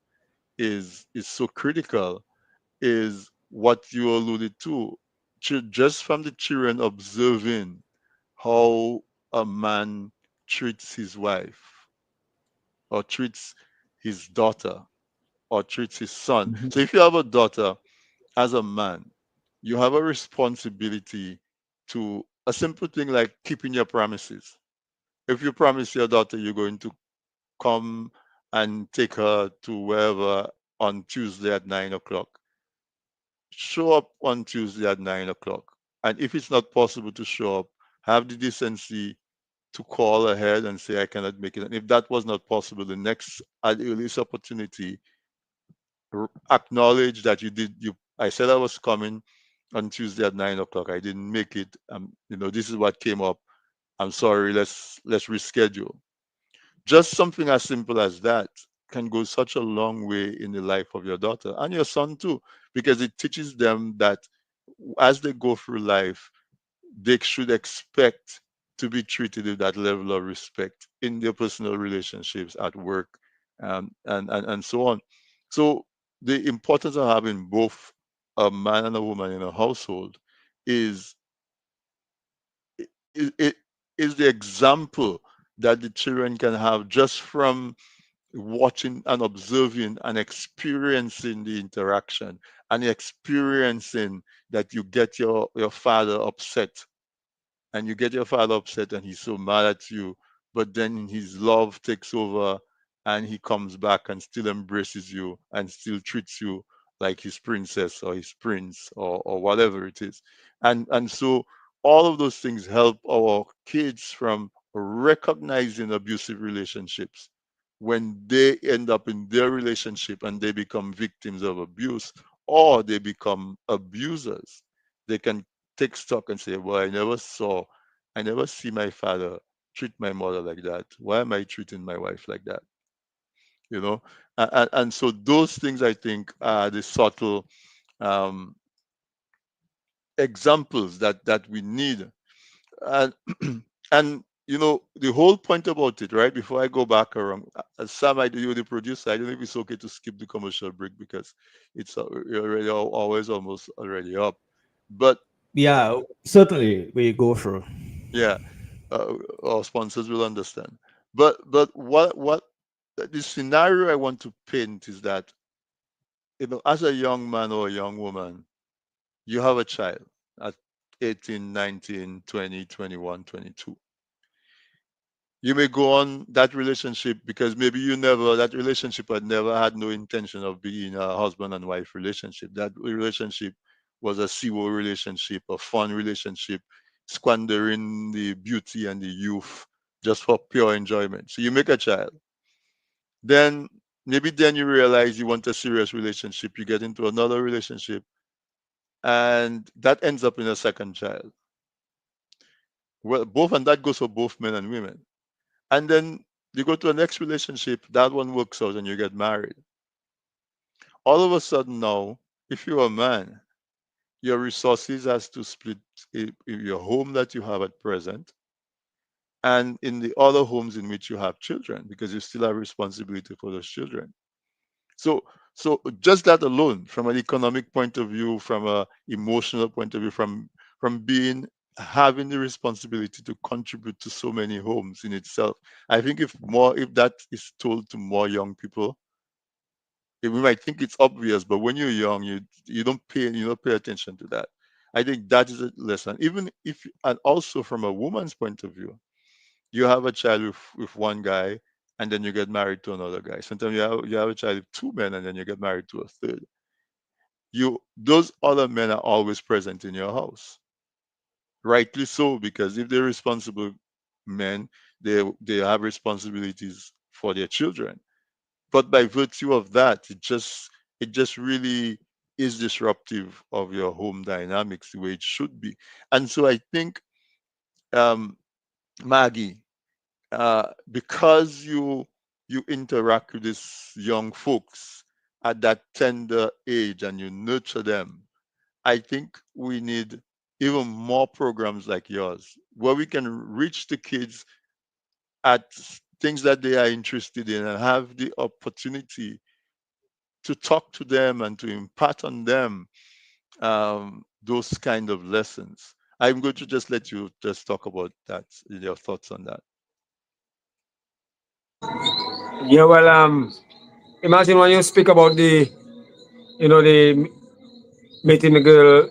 [SPEAKER 1] is so critical is what you alluded to. Just from the children observing how a man treats his wife or treats his daughter or treats his son.
[SPEAKER 3] Mhm.
[SPEAKER 1] So if you have a daughter as a man, you have a responsibility to a simple thing like keeping your promises. If you promise your daughter you're going to come and take her to wherever on Tuesday at 9 o'clock, show up on Tuesday at 9 o'clock. And if it's not possible to show up, have the decency to call ahead and say, I cannot make it. And if that was not possible, the next at the earliest opportunity, acknowledge that I said I was coming on Tuesday at 9 o'clock. I didn't make it. This is what came up. I'm sorry, let's reschedule. Just something as simple as that can go such a long way in the life of your daughter and your son too, because it teaches them that as they go through life, they should expect to be treated with that level of respect in their personal relationships, at work, and so on. So the importance of having both a man and a woman in a household is it is the example that the children can have just from watching and observing and experiencing the interaction and experiencing that you get your father upset, and you get your father upset and he's so mad at you, but then his love takes over and he comes back and still embraces you and still treats you like his princess or his prince or whatever it is. And so all of those things help our kids from recognizing abusive relationships when they end up in their relationship and they become victims of abuse or they become abusers. They can take stock and say, well, I never see my father treat my mother like that. Why am I treating my wife like that? You know, and so those things I think are the subtle um, examples that we need, and and you know the whole point about it, right? Before I go back around, Sam, you're the producer. I don't know if it's okay to skip the commercial break because it's already always almost already up, but
[SPEAKER 3] Yeah, certainly we go through.
[SPEAKER 1] yeah, our sponsors will understand. But what the scenario I want to paint is that, you know, as a young man or a young woman, you have a child at 18, 19, 20, 21, 22. You may go on that relationship because maybe that relationship had never had no intention of being a husband and wife relationship. That relationship was a CO relationship, a fun relationship, squandering the beauty and the youth just for pure enjoyment. So you make a child. Then maybe then you realize you want a serious relationship. You get into another relationship and that ends up in a second child. Well, both, and that goes for both men and women. And then you go to a next relationship, that one works out, and you get married. All of a sudden now, if you're a man, your resources has to split in your home that you have at present and in the other homes in which you have children, because you still have responsibility for those children. So, so just that alone, from an economic point of view, from a emotional point of view, from being having the responsibility to contribute to so many homes in itself, I think if that is told to more young people, we might think it's obvious, but when you're young, you don't pay attention to that. I think that is a lesson. Even if, and also from a woman's point of view, you have a child with one guy and then you get married to another guy. Sometimes you have a child with two men and then you get married to a third. Those other men are always present in your house. Rightly so, because if they're responsible men, they have responsibilities for their children. But by virtue of that, it just really is disruptive of your home dynamics the way it should be. And so I think, um, Maggie, because you interact with these young folks at that tender age and you nurture them, I think we need even more programs like yours where we can reach the kids at things that they are interested in and have the opportunity to talk to them and to impart on them those kind of lessons. I'm going to just let you just talk about that, your thoughts on that.
[SPEAKER 4] Yeah, well, imagine when you speak about the meeting the girl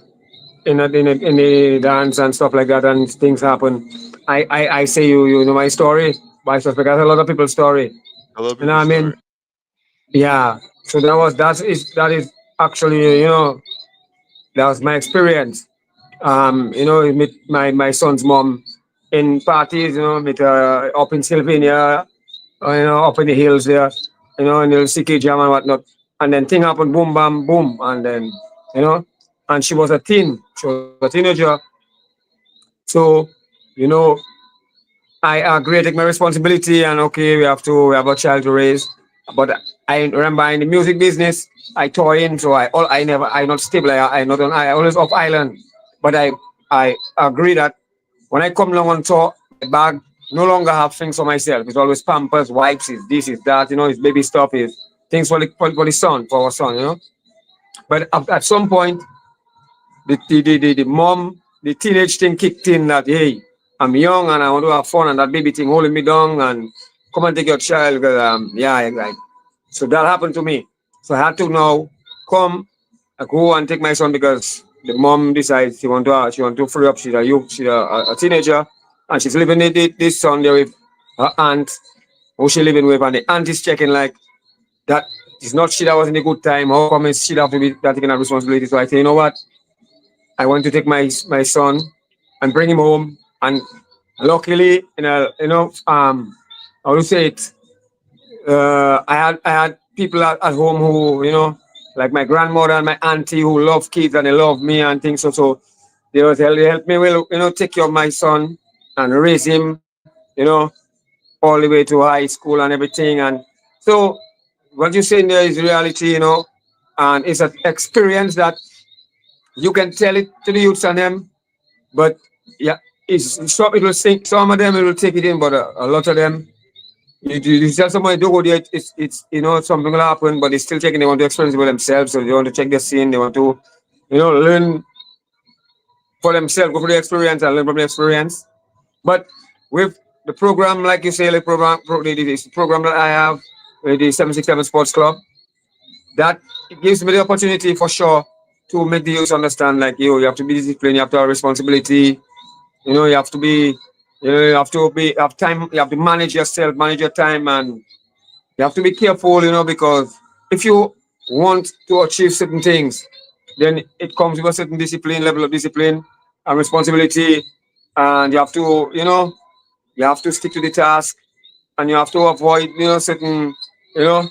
[SPEAKER 4] in the dance and stuff like that, and things happen. I say you know my story, but I suspect that's a lot of people's story.
[SPEAKER 1] A lot of
[SPEAKER 4] You know what
[SPEAKER 1] people's
[SPEAKER 4] I mean?
[SPEAKER 1] story.
[SPEAKER 4] Yeah. So that is actually that was my experience. Meet my son's mom in parties. Meet up in Sylvania, up in the hills there. In the CK jam and whatnot. And then thing happened, boom, bam, boom, and then you know, and she was a teen. She was a teenager. So you know, I agree, I take my responsibility, and okay, we have a child to raise. But I remember in the music business, I tore in, so I not stable. I always off island. But I agree that when I come along on tour, my bag no longer have things for myself. It's always Pampers, wipes, is this, is that. It's baby stuff, is things for the son, for our son. But at some point, the mom, the teenage thing kicked in that, hey, I'm young and I want to have fun, and that baby thing holding me down and come and take your child. Because, yeah, like, so that happened to me. So I had to now come, go and take my son because the mom decides she want to free up. She's a youth, she's a teenager, and she's living this son there with her aunt, who she living with, and the aunt is checking like that. It's not she that was in a good time. How come it's she that have to be that taking that responsibility? So I say, you know what? I want to take my son and bring him home. And luckily, I would say it. I had people at home who, like my grandmother and my auntie who love kids and they love me and things. So they help me, well, take care of my son and raise him, all the way to high school and everything. And so what you're saying there is reality, and it's an experience that you can tell it to the youths and them. But yeah, it will think some of them it will take it in, but a lot of them you tell somebody do go there, it's something will happen, but they still taking they want to experience it for themselves, so they want to check the scene, they want to learn for themselves, go for the experience and learn from the experience. But with the program, like you say, the program that I have with the 767 Sports Club, that it gives me the opportunity for sure to make the youth understand, like you have to be disciplined, you have to have responsibility, you have to be, you have to have time, you have to manage yourself, manage your time, and you have to be careful, because if you want to achieve certain things, then it comes with a certain discipline, level of discipline and responsibility, and you have to stick to the task, and you have to avoid, certain, you know,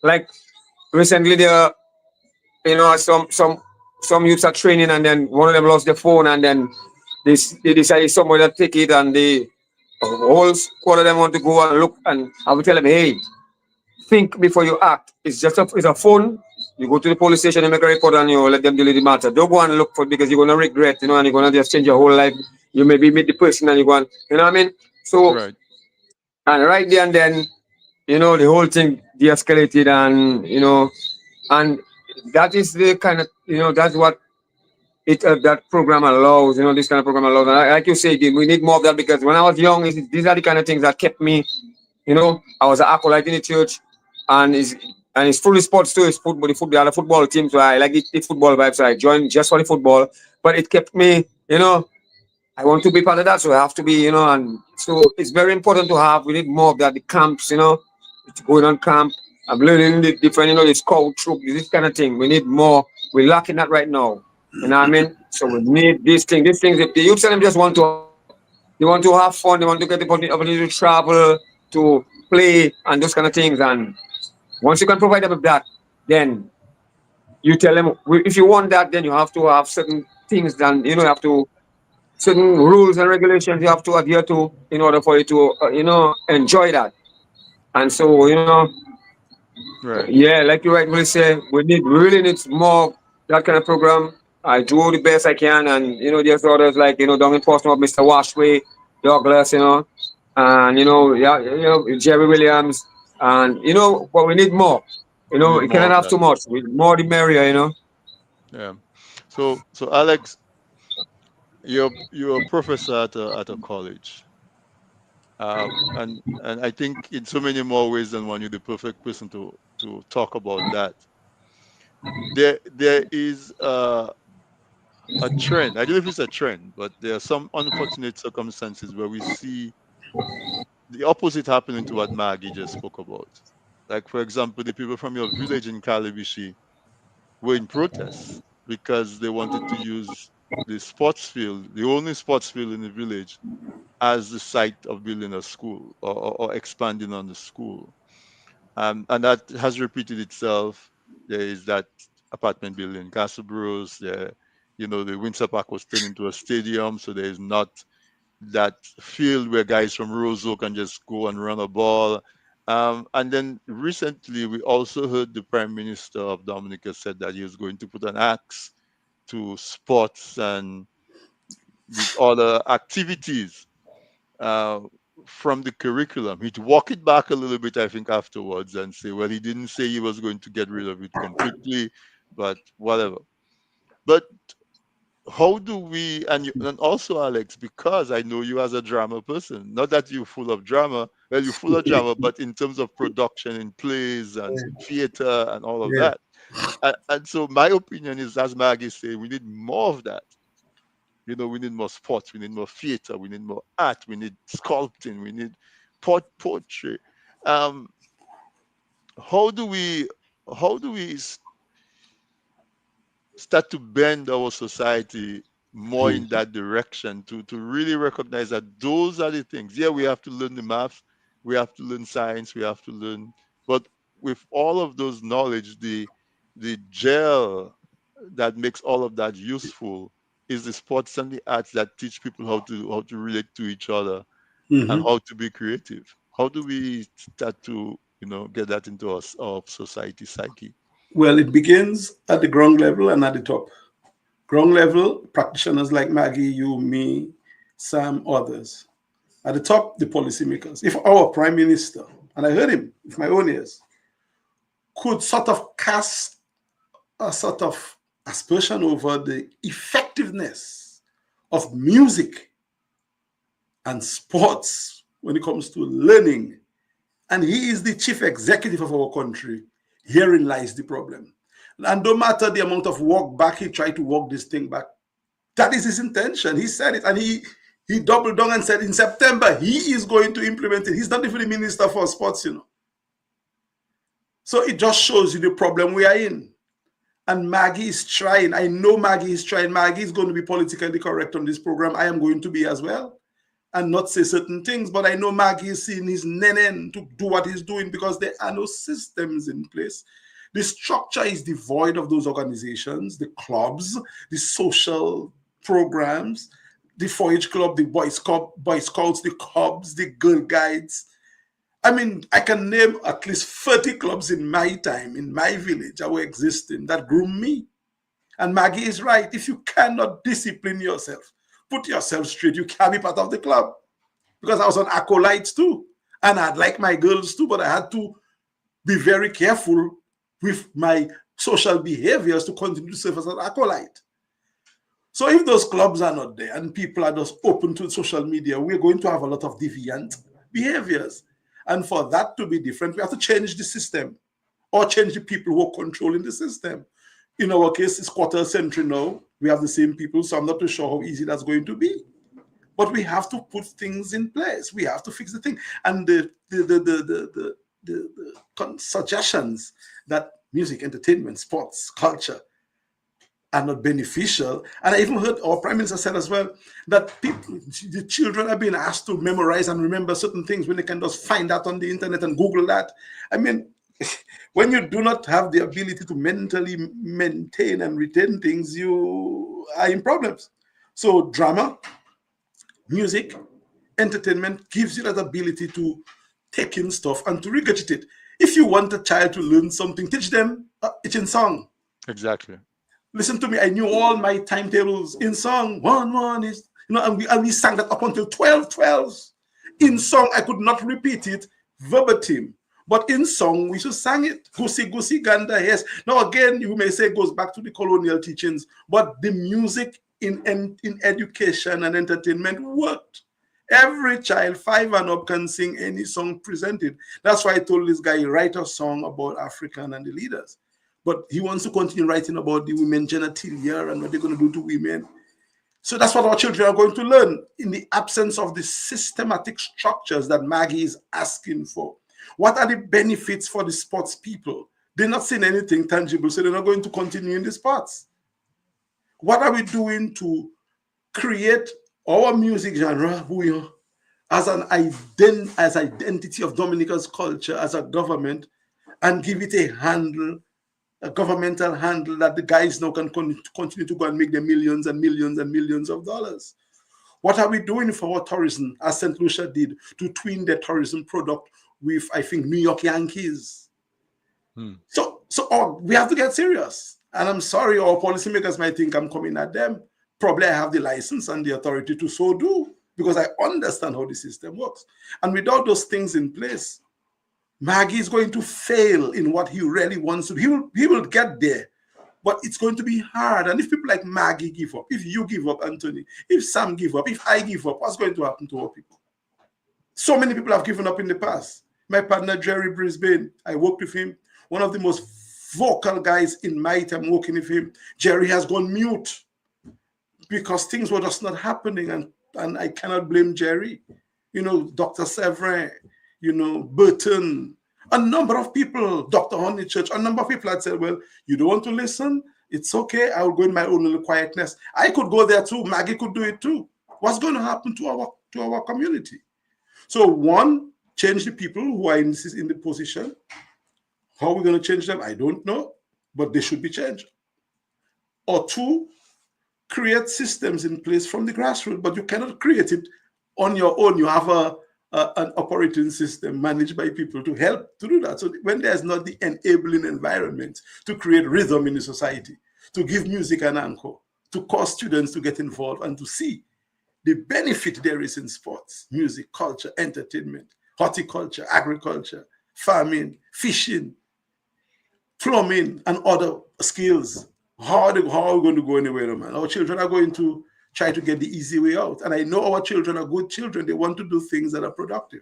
[SPEAKER 4] like recently there, some youths are training, and then one of them lost their phone, and then they decided somebody to take it, and the whole squad of them want to go and look, and I will tell them, hey, think before you act. It's a phone. You go to the police station and make a report, and you let them deal with the matter. Don't go and look for it because you're gonna regret, and you're gonna just change your whole life. You maybe meet the person and you go on, you know what I mean? So,
[SPEAKER 1] Right.
[SPEAKER 4] and right there and then, the whole thing de-escalated, and that is the kind of, that's what that program allows. This kind of program allows. And like you say, we need more of that, because when I was young, these are the kind of things that kept me. I was an acolyte in the church, and it's fully sports too. It's football, the other football team. So I like the football vibe. So I joined just for the football, but it kept me. I want to be part of that, so I have to be. And so it's very important to have. We need more of that. The camps, it's going on camp. I'm learning the different, the scout troop, this kind of thing. We need more. We're lacking that right now. You know what I mean? So we need these things. These things. If the youth and them just want to, they want to have fun. They want to get the opportunity to travel, to play, and those kind of things. And once you can provide them with that, then you tell them, if you want that, then you have to have certain things done. You have to certain rules and regulations you have to adhere to in order for you to enjoy that. And so
[SPEAKER 1] Right.
[SPEAKER 4] yeah, like you rightly say, we really need more that kind of program. I do the best I can, and there's others like down in Portsmouth, Mr. Washway, Douglas, and yeah, Jerry Williams, and but we need more.
[SPEAKER 1] We need
[SPEAKER 4] It
[SPEAKER 1] more
[SPEAKER 4] cannot
[SPEAKER 1] of
[SPEAKER 4] have
[SPEAKER 1] that.
[SPEAKER 4] too much. We more the merrier.
[SPEAKER 1] Yeah. So Alex, you're a professor at a college. And I think in so many more ways than one, you're the perfect person to talk about that. There is a trend. I don't know if it's a trend, but there are some unfortunate circumstances where we see the opposite happening to what Maggie just spoke about. Like, for example, the people from your village in Calabishi were in protest because they wanted to use the sports field, the only sports field in the village, as the site of building a school, or expanding on the school. And that has repeated itself. There is that apartment building in Castle Bruce. The Windsor Park was turned into a stadium, so there is not that field where guys from Roseau can just go and run a ball. And then recently, we also heard the Prime Minister of Dominica said that he was going to put an axe to sports and the other activities uh, from the curriculum. He'd walk it back a little bit, I think, afterwards and say, well, he didn't say he was going to get rid of it completely, but whatever. But how do we, and also, Alex, because I know you as a drama person, not that you're full of drama, well, you're full of drama, but in terms of production in plays and theater and all of
[SPEAKER 2] Yeah.
[SPEAKER 1] that. And so my opinion is, as Maggie said, we need more of that. We need more sports, we need more theater, we need more art, we need sculpting, we need poetry. Um, how do we? how do we start to bend our society more in that direction to really recognize that those are the things. Yeah, we have to learn the math, we have to learn science, we have to learn, but with all of those knowledge, the gel that makes all of that useful is the sports and the arts that teach people how to relate to each other and
[SPEAKER 2] Mhm.
[SPEAKER 1] how to be creative. How do we start to get that into our society psyche?
[SPEAKER 2] Well, it begins at the ground level and at the top. Ground level, practitioners like Maggie, you, me, Sam, others. At the top, the policymakers. If our prime minister, and I heard him with my own ears, could sort of cast a sort of aspersion over the effectiveness of music and sports when it comes to learning, and he is the chief executive of our country, herein lies the problem. And no matter the amount of walk back he tried to walk this thing back, that is his intention. He said it, and he doubled down and said in September he is going to implement it. He's not even the minister for sports, you know. So it just shows you the problem we are in. And Maggie is trying. I know Maggie is trying. Maggie is going to be politically correct on this program. I am going to be as well, and not say certain things. But I know Maggie is seeing his nenen to do what he's doing because there are no systems in place. The structure is devoid of those organizations, the clubs, the social programs, the 4-H club, the Boy Scouts, the Cubs, the Girl Guides. I mean, I can name at least 30 clubs in my time, in my village, that were existing that groomed me. And Maggie is right. If you cannot discipline yourself, put yourself straight, you can't be part of the club. Because I was on acolytes too. And I'd like my girls too, but I had to be very careful with my social behaviors to continue to serve as an acolyte. So if those clubs are not there and people are just open to social media, we're going to have a lot of deviant behaviors. And for that to be different, we have to change the system or change the people who are controlling the system. In our case, it's quarter century now. We have the same people, so I'm not too sure how easy that's going to be. But we have to put things in place. We have to fix the thing. And the suggestions that music, entertainment, sports, culture are not beneficial. And I even heard our prime minister said as well that people, the children are being asked to memorize and remember certain things when they can just find that on the internet and Google that. I mean, when you do not have the ability to mentally maintain and retain things, you are in problems. So drama, music, entertainment gives you that ability to take in stuff and to regurgitate. If you want a child to learn something, teach them it in song.
[SPEAKER 1] Exactly.
[SPEAKER 2] Listen to me. I knew all my timetables in song. One is, and we sang that up until 12. In song, I could not repeat it verbatim. But in song, we should sang it. Gusi, gusi, ganda, yes. Now, again, you may say it goes back to the colonial teachings, but the music in education and entertainment worked. Every child, 5 and up, can sing any song presented. That's why I told this guy, write a song about African and the leaders. But he wants to continue writing about the women genitalia and what they're going to do to women. So that's what our children are going to learn in the absence of the systematic structures that Maggie is asking for. What are the benefits for the sports people? They're not seeing anything tangible, so they're not going to continue in the sports. What are we doing to create our music genre as an identity of Dominica's culture as a government and give it a governmental handle that the guys now can continue to go and make their millions and millions and millions of dollars? What are we doing for our tourism, as St. Lucia did, to twin their tourism product with, I think, New York Yankees? So we have to get serious. And I'm sorry, our policymakers might think I'm coming at them. Probably I have the license and the authority to so do because I understand how the system works. And without those things in place, Maggie is going to fail in what he really wants to do. He will get there, but it's going to be hard. And if people like Maggie give up, if you give up, Anthony, if Sam give up, if I give up, what's going to happen to our people? So many people have given up in the past. My partner, Jerry Brisbane, I worked with him. One of the most vocal guys in my time working with him. Jerry has gone mute because things were just not happening. And I cannot blame Jerry. Dr. Severin, Burton, A number of people, Dr. Honey Church, a number of people had said, well, you don't want to listen? It's okay. I will go in my own little quietness. I could go there too. Maggie could do it too. What's going to happen to our community? So one, change the people who are in the position. How are we going to change them? I don't know, but they should be changed. Or two, create systems in place from the grassroots, but you cannot create it on your own. You have an operating system managed by people to help to do that. So when there's not the enabling environment to create rhythm in the society, to give music an anchor, to cause students to get involved and to see the benefit there is in sports, music, culture, entertainment, horticulture, agriculture, farming, fishing, plumbing, and other skills. How are we going to go anywhere, man? Our children are going to try to get the easy way out. And I know our children are good children. They want to do things that are productive.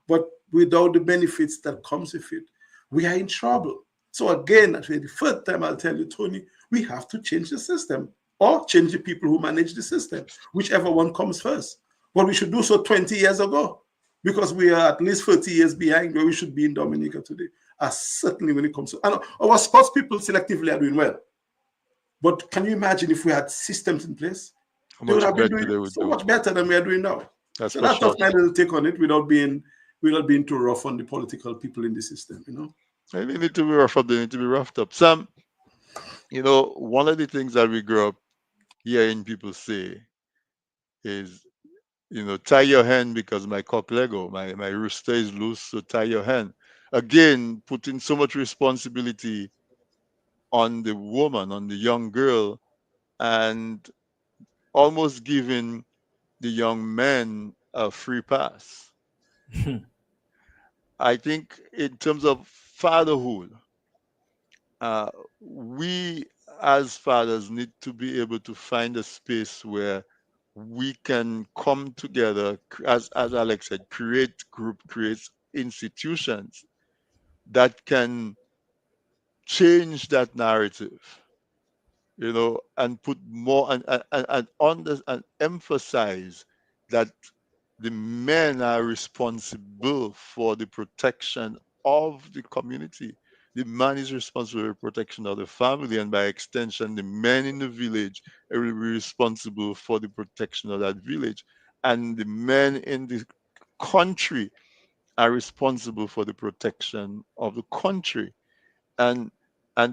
[SPEAKER 2] But without the benefits that comes with it, we are in trouble. So again, for the first time, I'll tell you, Tony, we have to change the system or change the people who manage the system, whichever one comes first. But we should do so 20 years ago because we are at least 30 years behind where we should be in Dominica today. Certainly when it comes to, and our sports people selectively are doing well. But can you imagine if we had systems in place?
[SPEAKER 1] How
[SPEAKER 2] They would
[SPEAKER 1] much
[SPEAKER 2] have been
[SPEAKER 1] better
[SPEAKER 2] doing
[SPEAKER 1] they would
[SPEAKER 2] so
[SPEAKER 1] do.
[SPEAKER 2] much better than we are doing now.
[SPEAKER 1] That's
[SPEAKER 2] So
[SPEAKER 1] for
[SPEAKER 2] that's
[SPEAKER 1] sure.
[SPEAKER 2] just my little take on it without being too rough on the political people in the system,
[SPEAKER 1] They need to be roughed up. They need to be roughed up. Sam, one of the things that we grew up hearing people say is, tie your hand because my cock Lego, my rooster is loose, so tie your hand. Again, putting so much responsibility on the woman, on the young girl, and almost giving the young men a free pass. I think in terms of fatherhood, uh, we as fathers need to be able to find a space where we can come together, as Alex said, create institutions that can change that narrative, and put more and emphasize that the men are responsible for the protection of the community. The man is responsible for the protection of the family, and by extension, the men in the village will be responsible for the protection of that village. And the men in the country are responsible for the protection of the country. And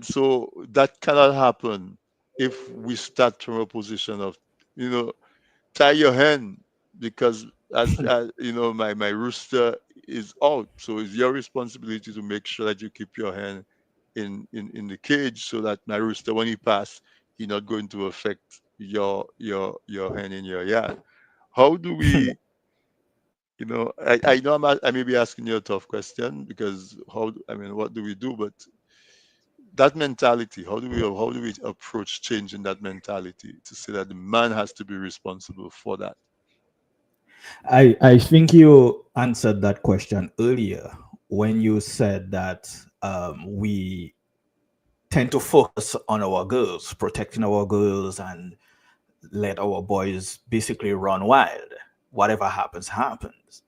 [SPEAKER 1] so that cannot happen if we start from a position of, you know, tie your hand because my rooster is out, so it's your responsibility to make sure that you keep your hand in the cage so that my rooster, when he pass, he's not going to affect your hand in your yard. How do we, I know I may be asking you a tough question because what do we do? But that mentality, how do we approach changing that mentality to say that the man has to be responsible for that?
[SPEAKER 3] I think you answered that question earlier when you said that we tend to focus on our girls, protecting our girls, and let our boys basically run wild. Whatever happens, happens.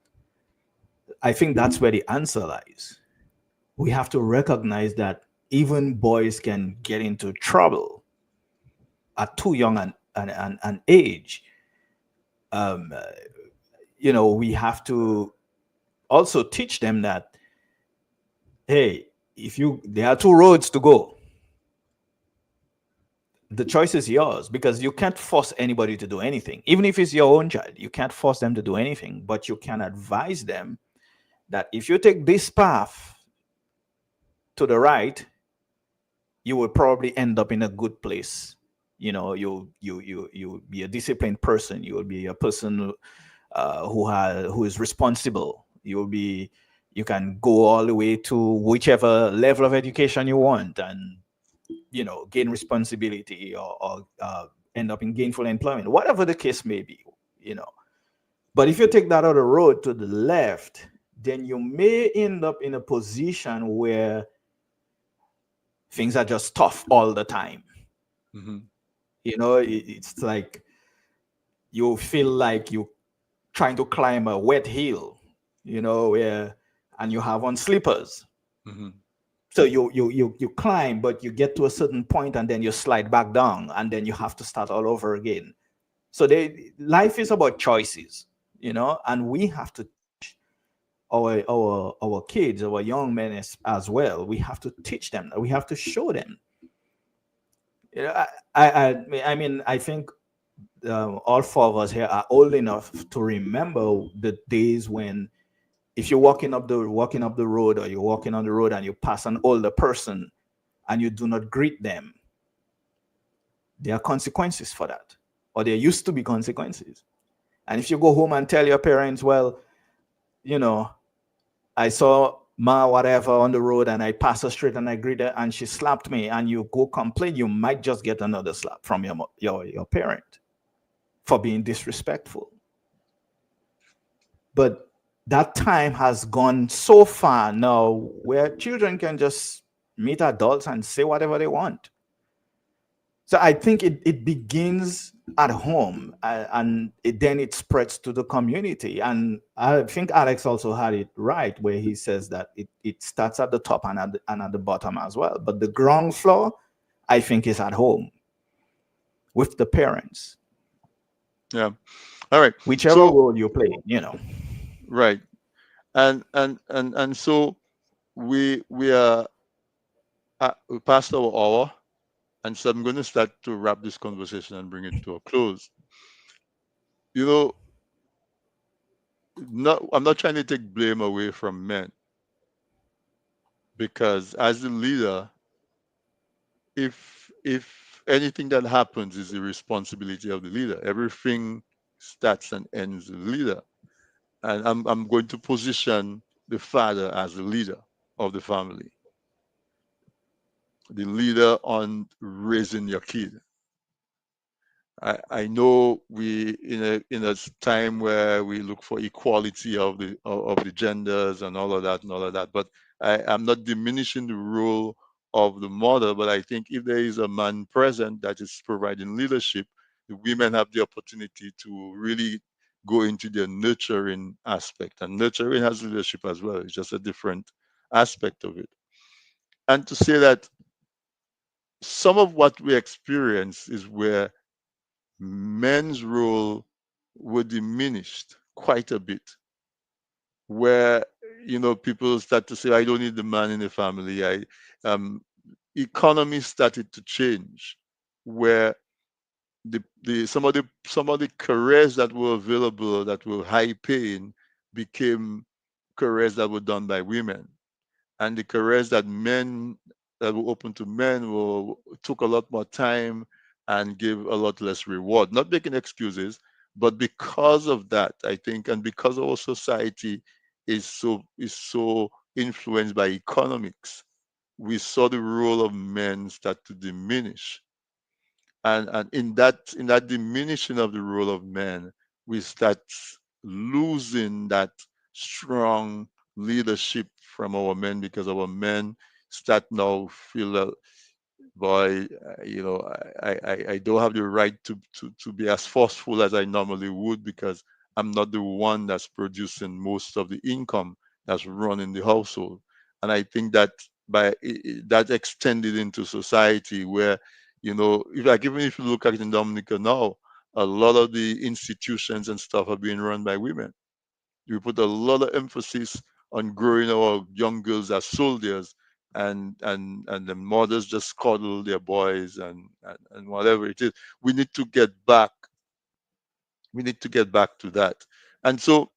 [SPEAKER 3] I think that's where the answer lies. We have to recognize that even boys can get into trouble at too young an age. Um, we have to also teach them that, hey, if you there are two roads to go. The choice is yours because you can't force anybody to do anything. Even if it's your own child, you can't force them to do anything, but you can advise them that if you take this path to the right, you will probably end up in a good place. You be a disciplined person. You will be a person who is responsible. You can go all the way to whichever level of education you want, and gain responsibility, or end up in gainful employment, whatever the case may be. you know but if you take that other road to the left, then you may end up in a position where things are just tough all the time.
[SPEAKER 1] Hmm.
[SPEAKER 3] It's like you feel like you trying to climb a wet hill, where and you have on slippers.
[SPEAKER 1] Hmm.
[SPEAKER 3] So you climb, but you get to a certain point and then you slide back down, and then you have to start all over again. So life is about choices, and we have to teach our kids, our young men as well. We have to teach them. We have to show them. I mean, I think all four of us here are old enough to remember the days when, if you're walking up the road, or you're walking on the road and you pass an older person and you do not greet them, there are consequences for that, or there used to be consequences. And if you go home and tell your parents, well, you know, I saw Ma whatever on the road and I passed her straight and I greeted her and she slapped me, and you go complain, you might just get another slap from your parent for being disrespectful. But that time has gone so far now where children can just meet adults and say whatever they want. So I think it begins at home, and then it spreads to the community. And I think Alex also had it right where he says that it starts at the top and at the bottom as well. But the ground floor, I think, is at home with the parents,
[SPEAKER 1] Yeah. All right.
[SPEAKER 3] whichever
[SPEAKER 1] So
[SPEAKER 3] role you play.
[SPEAKER 1] right, and so we are we passed our hour, and so I'm going to start to wrap this conversation and bring it to a close. You know, I'm not trying to take blame away from men, because as the leader, if anything that happens is the responsibility of the leader. Everything starts and ends with the leader. And I'm going to position the father as the leader of the family, the leader on raising your kid. I know we in a time where we look for equality of the genders and all of that, but I'm not diminishing the role of the mother, but I think if there is a man present that is providing leadership, the women have the opportunity to really go into their nurturing aspect, and nurturing has leadership as well. It's just a different aspect of it. And to say that some of what we experience is where men's role were diminished quite a bit, where people start to say, I don't need the man in the family. I Economy started to change, where some of the careers that were available that were high paying became careers that were done by women, and the careers that were open to men took a lot more time and gave a lot less reward. Not making excuses, but because of that, I think, and because our society is so influenced by economics, we saw the role of men start to diminish. And in that diminishing of the role of men, we start losing that strong leadership from our men, because our men start now feel that, boy, I don't have the right to be as forceful as I normally would, because I'm not the one that's producing most of the income that's running the household. And I think that that extended into society, where, even if you look at it in Dominica now, a lot of the institutions and stuff are being run by women. We put a lot of emphasis on growing our young girls as soldiers, and the mothers just coddle their boys, and whatever it is. We need to get back. We need to get back to that. And so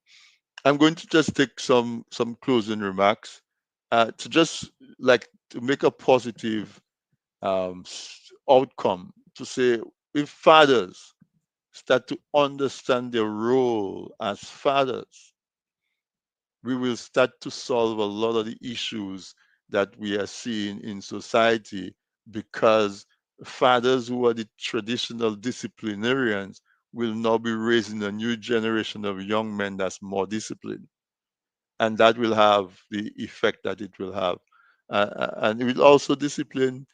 [SPEAKER 1] I'm going to just take some closing remarks, to just like to make a positive outcome, to say, if fathers start to understand their role as fathers, we will start to solve a lot of the issues that we are seeing in society, because fathers who are the traditional disciplinarians will now be raising a new generation of young men that's more disciplined, and that will have the effect that it will have. And it will also discipline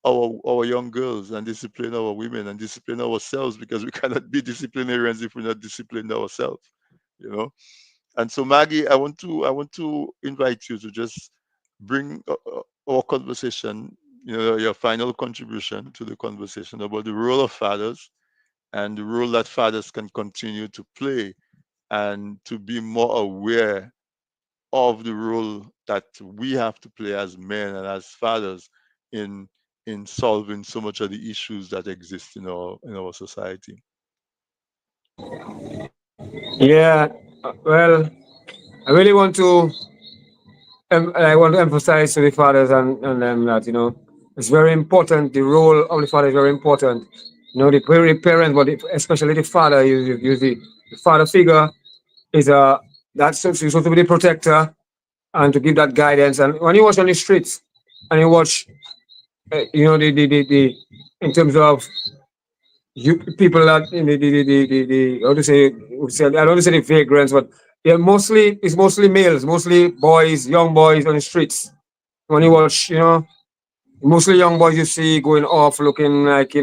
[SPEAKER 1] our young girls, and discipline our women, and discipline ourselves, because we cannot be disciplinarians if we're not disciplined ourselves, you know And so, Maggie, I want to invite you to just bring our conversation, your final contribution to the conversation about the role of fathers and the role that fathers can continue to play and to be more aware of the role that we have to play as men and as fathers in solving so much of the issues that exist in our society.
[SPEAKER 4] Yeah, well, I really want to I want to emphasize to the fathers and them that, it's very important. The role of the father is very important. The parents, but especially the father, the father figure is that's supposed to be the protector and to give that guidance. And when you watch on the streets and you watch, the in terms of you people that in the how to say, I don't want to say the vagrants, but it's mostly males, mostly boys, young boys on the streets. When you
[SPEAKER 1] Mhm.
[SPEAKER 4] watch, mostly young boys you see going off looking like,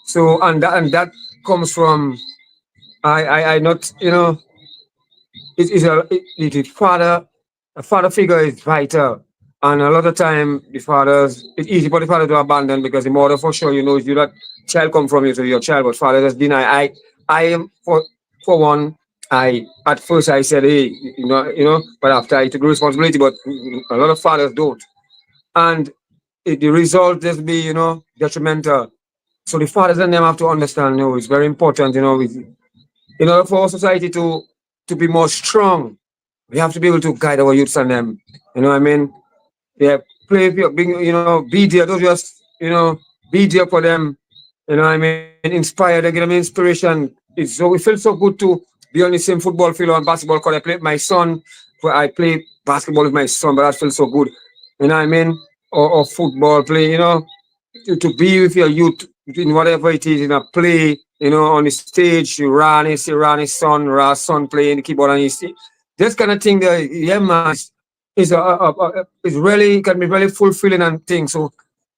[SPEAKER 4] so and that comes from I not, it's the father, a father figure is vital. And a lot of time the fathers, it's easy for the father to abandon because the mother for sure, you that child come from you to your child, but father just deny. I am for one, I at first I said, hey, but after I took responsibility, but a lot of fathers don't. And the result just be, detrimental. So the fathers and them have to understand, it's very important, in order for our society to be more strong, we have to be able to guide our youths and them. You know what I mean? Yeah, play be there, don't just, be there for them. You know what I mean? Inspire, they give them inspiration. We feel so good to be on the same football field or on basketball court. I play with my son, where I play basketball with my son, but that feels so good. You know what I mean? Or football play, to be with your youth in whatever it is in a play, on the stage, you run, you see Ronnie's son, Ra's son playing the keyboard, and you see this kind of thing. That yeah, man, is really can be really fulfilling and thing. So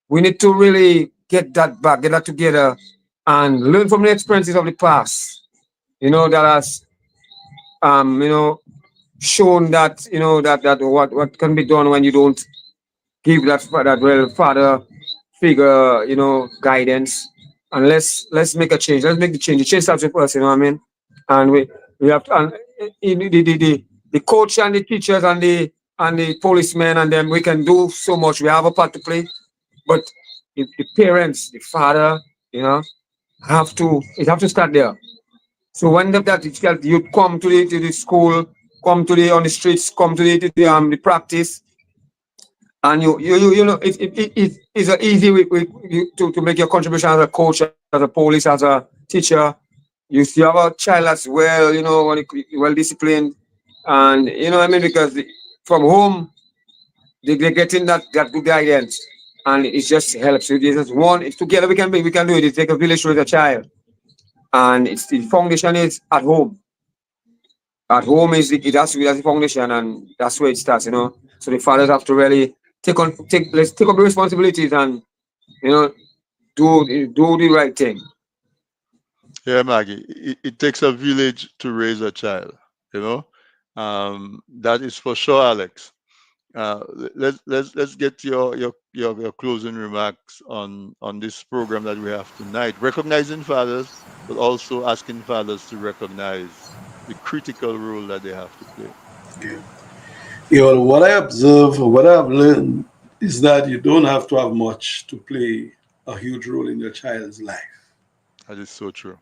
[SPEAKER 4] we need to really get that back, get that together, and learn from the experiences of the past. That has shown that that what can be done when you don't give that well father figure, guidance. And let's make a change. Let's make the change. The change starts with us, you know what I mean? And we have to, and the coach and the teachers and the policemen and them, we can do so much. We have a part to play, but the parents, the father, you know, have to start there. So when you come to the school, come to the on the streets, come to the practice, and it's an easy way to make your contribution as a coach, as a police, as a teacher. You have a child that's well, well disciplined, and what I mean, because from home they're getting that good guidance, and it just helps. It's just one. It's together we can do it. It takes a village to raise a child, and it's the foundation is at home. At home that's the foundation, and that's where it starts. So the fathers have to really let's take up the responsibilities and you know do the right thing.
[SPEAKER 1] Yeah, Maggie, it takes a village to raise a child, you know. That is for sure, Alex. Let's get your closing remarks on this program that we have tonight, recognizing fathers, but also asking fathers to recognize the critical role that they have to play.
[SPEAKER 2] Yeah. What I observe, or what I've learned, is that you don't have to have much to play a huge role in your child's life.
[SPEAKER 1] That is so true.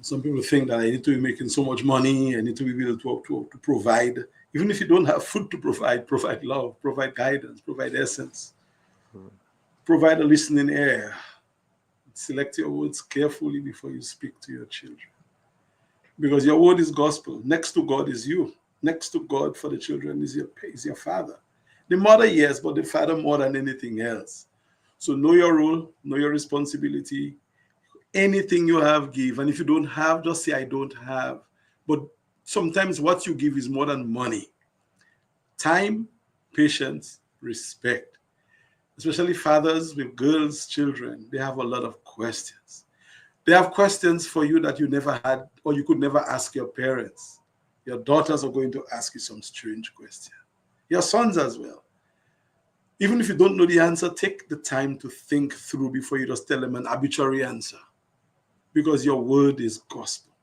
[SPEAKER 2] Some people think that I need to be making so much money, I need to be able to provide. Even if you don't have food to provide love, provide guidance, provide essence,
[SPEAKER 1] Mm.
[SPEAKER 2] provide a listening ear. Select your words carefully before you speak to your children. Because your word is gospel. Next to God is you. Next to God for the children is your father. The mother, yes, but the father more than anything else. So know your role, know your responsibility. Anything you have, give. And if you don't have, just say, I don't have. But sometimes what you give is more than money. Time, patience, respect. Especially fathers with girls, children, they have a lot of questions. They have questions for you that you never had or you could never ask your parents. Your daughters are going to ask you some strange questions. Your sons as well. Even if you don't know the answer, take the time to think through before you just tell them an arbitrary answer, because your word is gospel.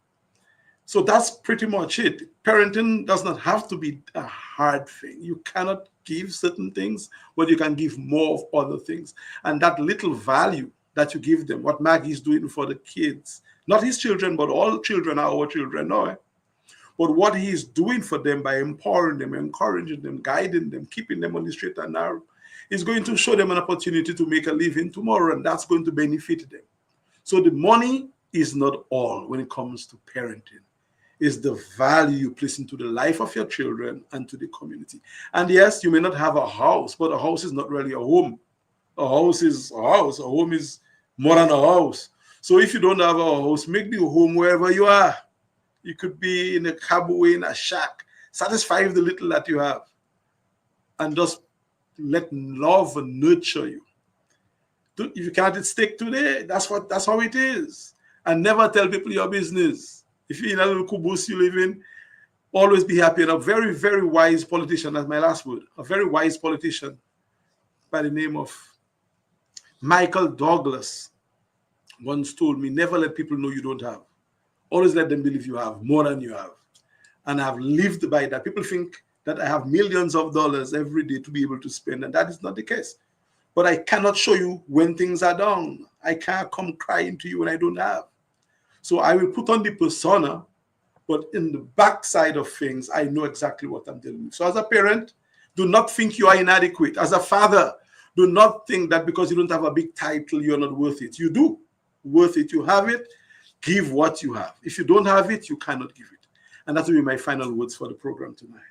[SPEAKER 2] So that's pretty much it. Parenting does not have to be a hard thing. You cannot give certain things, but you can give more of other things. And that little value that you give them, what Maggie is doing for the kids, not his children, but all children are our children now. But what he is doing for them by empowering them, encouraging them, guiding them, keeping them on the straight and narrow, is going to show them an opportunity to make a living tomorrow, and that's going to benefit them. So the money is not all when it comes to parenting. Is the value you place into the life of your children and to the community. And yes, you may not have a house, but a house is not really a home. A house is a house. A home is more than a house. So if you don't have a house, make the home wherever you are. You could be in a cabo, in a shack. Satisfy the little that you have. And just let love nurture you. If you can't eat steak today, that's how it is. And never tell people your business. If you're in a little caboose you live in, always be happy. And a very, very wise politician, that's my last word, a very wise politician by the name of Michael Douglas once told me, never let people know you don't have. Always let them believe you have more than you have. And I've lived by that. People think that I have millions of dollars every day to be able to spend, and that is not the case. But I cannot show you when things are down. I can't come crying to you when I don't have. So I will put on the persona, but in the backside of things, I know exactly what I'm dealing with. So as a parent, do not think you are inadequate. As a father, do not think that because you don't have a big title, you're not worth it. You do. Worth it. You have it. Give what you have. If you don't have it, you cannot give it. And that will be my final words for the program tonight.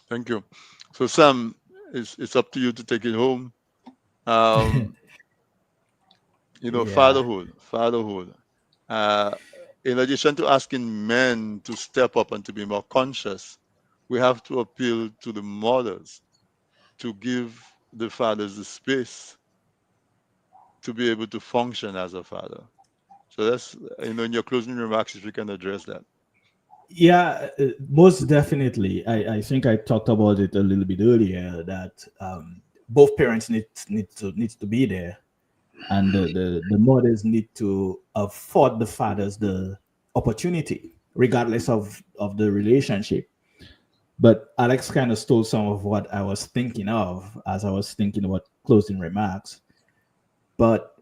[SPEAKER 1] Thank you. So Sam, it's up to you to take it home. Um,
[SPEAKER 3] Yeah.
[SPEAKER 1] fatherhood. Uh, in addition to asking men to step up and to be more conscious, we have to appeal to the mothers to give the fathers the space to be able to function as a father. So that's, in your closing remarks, if you can address that.
[SPEAKER 3] Yeah, most definitely. I think I talked about it a little bit earlier that both parents needs to be there, and the mothers need to afford the fathers the opportunity, regardless of the relationship. But Alex kind of stole some of what I was thinking of as I was thinking about closing remarks. But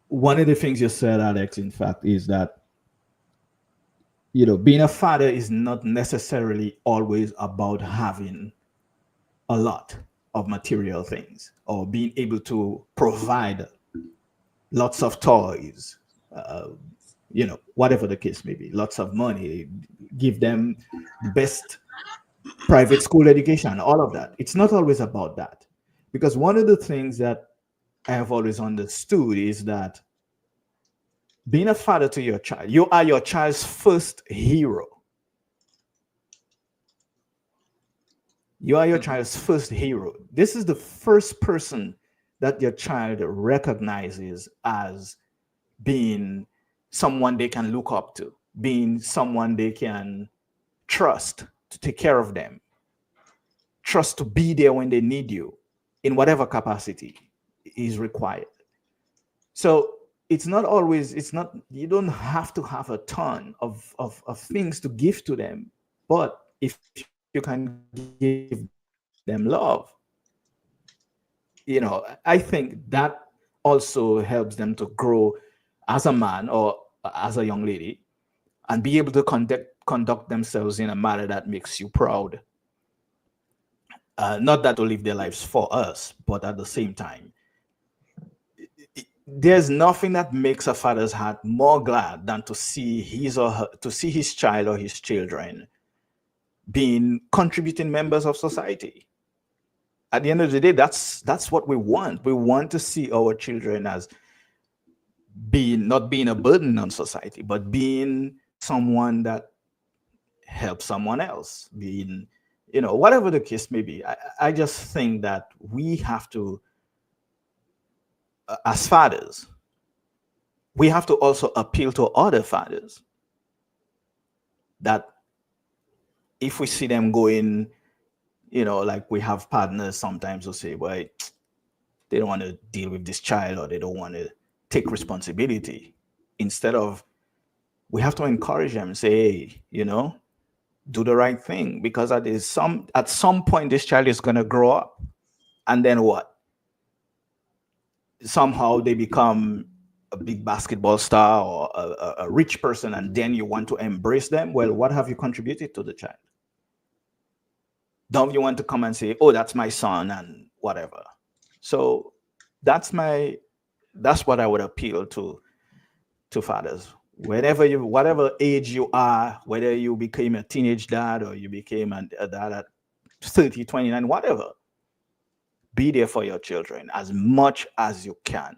[SPEAKER 3] one of the things you said, Alex, in fact, is that being a father is not necessarily always about having a lot of material things or being able to provide lots of toys, uh, whatever the case may be, lots of money, give them the best private school education, all of that. It's not always about that. Because one of the things that I have always understood is that being a father to your child, you are your child's first hero. You are your
[SPEAKER 1] Mhm.
[SPEAKER 3] child's first hero. This is the first person that your child recognizes as being someone they can look up to, being someone they can trust to take care of them, trust to be there when they need you in whatever capacity is required. So you don't have to have a ton of things to give to them. But if you can give them love, I think that also helps them to grow as a man or as a young lady and be able to conduct themselves in a manner that makes you proud. Not that to live their lives for us, but at the same time, there's nothing that makes a father's heart more glad than to see his child or his children being contributing members of society. At the end of the day, that's what we want. We want to see our children as being not being a burden on society, but being someone that helps someone else, being whatever the case may be. I just think that we have to, as fathers, we have to also appeal to other fathers that if we see them going, like we have partners sometimes who say, well, they don't want to deal with this child or they don't want to take responsibility. Instead of, we have to encourage them, say, hey, do the right thing, because at some point this child is going to grow up, and then what? Somehow they become a big basketball star or a rich person, and then you want to embrace them. Well, what have you contributed to the child? Don't you want to come and say, oh, that's my son and whatever? So that's what I would appeal to fathers. Whatever age you are, whether you became a teenage dad or you became a dad at 30, 29, whatever, be there for your children as much as you can.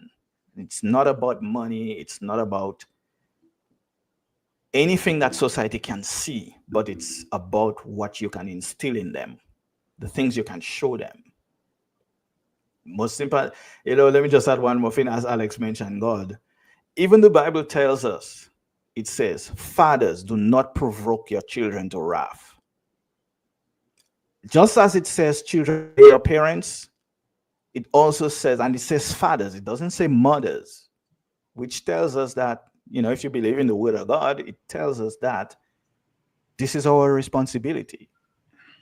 [SPEAKER 3] It's not about money, it's not about anything that society can see, but it's about what you can instill in them, the things you can show them. Most simple, let me just add one more thing. As Alex mentioned, God, even the Bible tells us, it says, fathers, do not provoke your children to wrath. Just as it says, children, obey your parents, it also says, and it says fathers, it doesn't say mothers, which tells us that, if you believe in the word of God, it tells us that this is our responsibility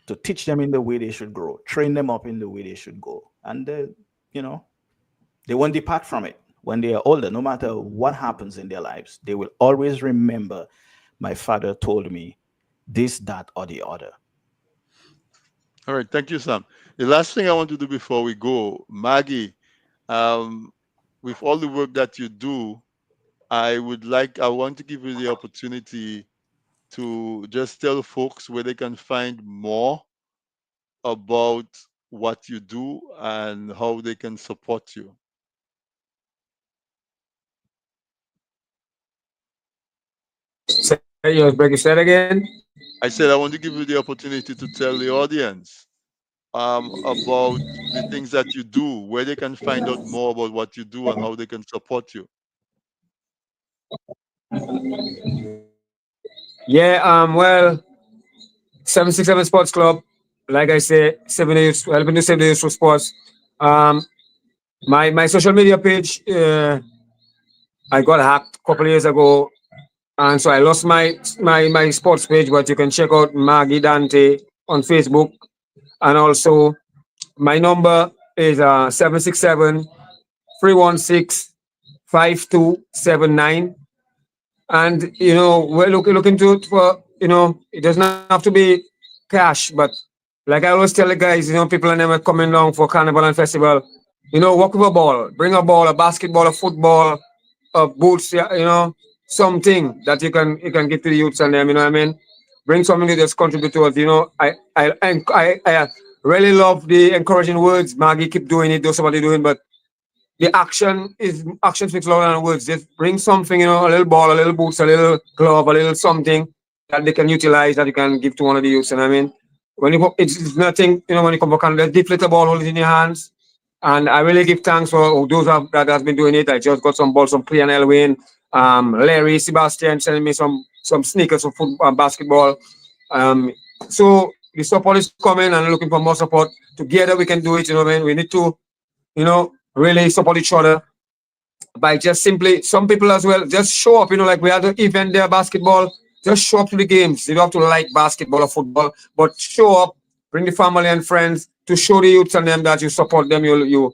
[SPEAKER 3] to teach them in the way they should grow, train them up in the way they should go. And, they won't depart from it when they are older. No matter what happens in their lives, they will always remember, my father told me this, that, or the other.
[SPEAKER 1] All right, thank you, Sam. The last thing I want to do before we go, Maggie, um, with all the work that you do, I want to give you the opportunity to just tell folks where they can find more about what you do and how they can support you.
[SPEAKER 4] Say your break your said again.
[SPEAKER 1] I said I want to give you the opportunity to tell the audience about the things that you do, where they can find out more about what you do and how they can support you.
[SPEAKER 4] Yeah, well, 767 Sports Club, like I say, 7 days helping to save the youth for sports. Um my social media page, I got hacked a couple of years ago, and so I lost my sports page, but you can check out Maggie Dante on Facebook. And also my number is 767 And we're looking to it for, it doesn't have to be cash, but like I always tell the guys, people are never coming down for carnival and festival. Walk with a ball, bring a ball, a basketball, a football, boots, yeah, something that you can give to the youths and them. You know what I mean? Bring something to just contribute to it. I really love the encouraging words. Maggie, keep doing it. Do somebody doing, but the action speaks louder than words. Just bring something, a little ball, a little boots, a little glove, a little something that they can utilize that you can give to one of the youths. And I mean, it's nothing, when you come back and deflate the ball, hold it in your hands. And I really give thanks for those that has been doing it. I just got some balls from Clean Elwin, Larry, Sebastian sending me some sneakers for football, basketball. Um, so the support is coming and looking for more support. Together we can do it. You know what I mean? We need to, really support each other by just simply, some people as well, just show up. Like we had an event there, basketball. Just show up to the games. You don't have to like basketball or football, but show up, bring the family and friends to show the youths and them that you support them. You in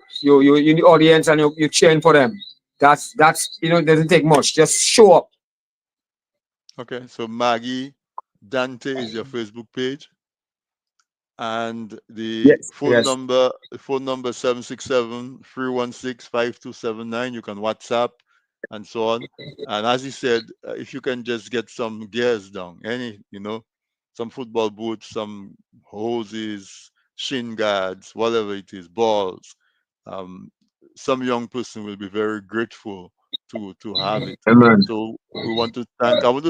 [SPEAKER 4] the audience, and you cheering for them. That's it doesn't take much. Just show up.
[SPEAKER 1] Okay, so Maggie Dante is your Facebook page, and
[SPEAKER 4] Yes, yes.
[SPEAKER 1] the phone number 767-316-5279. You can WhatsApp and so on. And as he said, if you can just get some gears down, some football boots, some hoses, shin guards, whatever it is, balls, um, some young person will be very grateful to have it.
[SPEAKER 4] Amen.
[SPEAKER 1] So I want to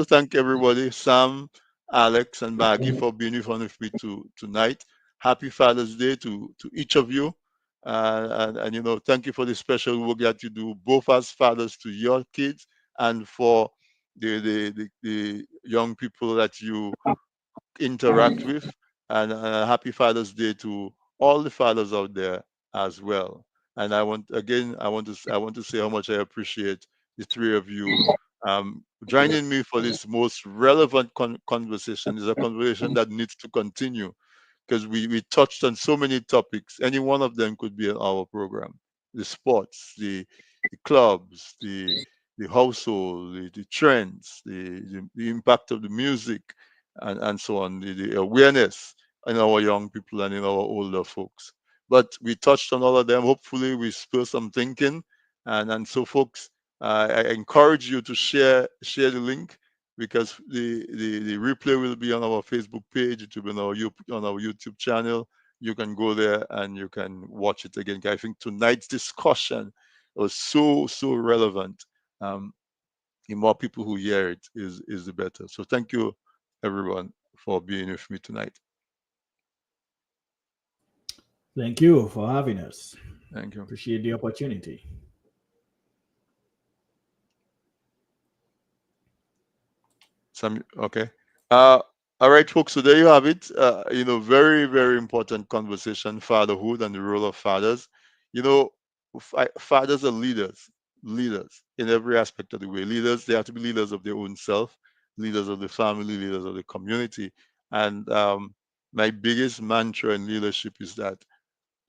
[SPEAKER 1] thank everybody, Sam, Alex, and Maggie, for being with me tonight. Happy Father's Day to each of you. And thank you for the special work that you do, both as fathers to your kids and for the young people that you interact with. And happy Father's Day to all the fathers out there as well. And I want to say how much I appreciate the three of you joining me for this most relevant conversation. It's a conversation that needs to continue because we touched on so many topics. Any one of them could be in our program. The sports, the clubs, the household, the trends, the impact of the music, and so on, the awareness in our young people and in our older folks. But we touched on all of them. Hopefully, we spur some thinking. And so, folks, I encourage you to share the link because the replay will be on our Facebook page. It will be on on our YouTube channel. You can go there and you can watch it again. I think tonight's discussion was so relevant. Um, the more people who hear it is the better. So thank you, everyone, for being with me tonight.
[SPEAKER 3] Thank you for having us.
[SPEAKER 1] Thank you.
[SPEAKER 3] Appreciate the opportunity.
[SPEAKER 1] Okay. All right, folks. So there you have it. Very important conversation: fatherhood and the role of fathers. You know, fathers are leaders in every aspect of the way. Leaders, they have to be leaders of their own self, leaders of the family, leaders of the community. And my biggest mantra in leadership is that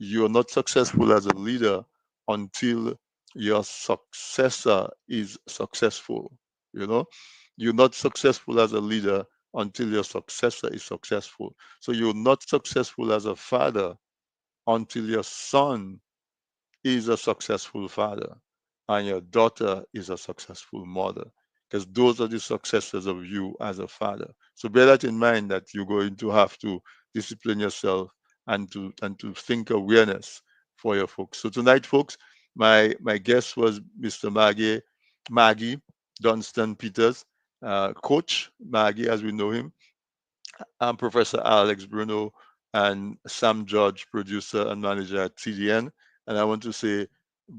[SPEAKER 1] you're not successful as a leader until your successor is successful. You know, you're not successful as a leader until your successor is successful. So you're not successful as a father until your son is a successful father and your daughter is a successful mother, because those are the successors of you as a father. So bear that in mind, that you're going to have to discipline yourself and to think awareness for your folks. So tonight, folks, my guest was Mr. Maggie Dunstan Peters, Coach Maggie as we know him. I'm Professor Alex Bruno and Sam George, producer and manager at TDN. And I want to say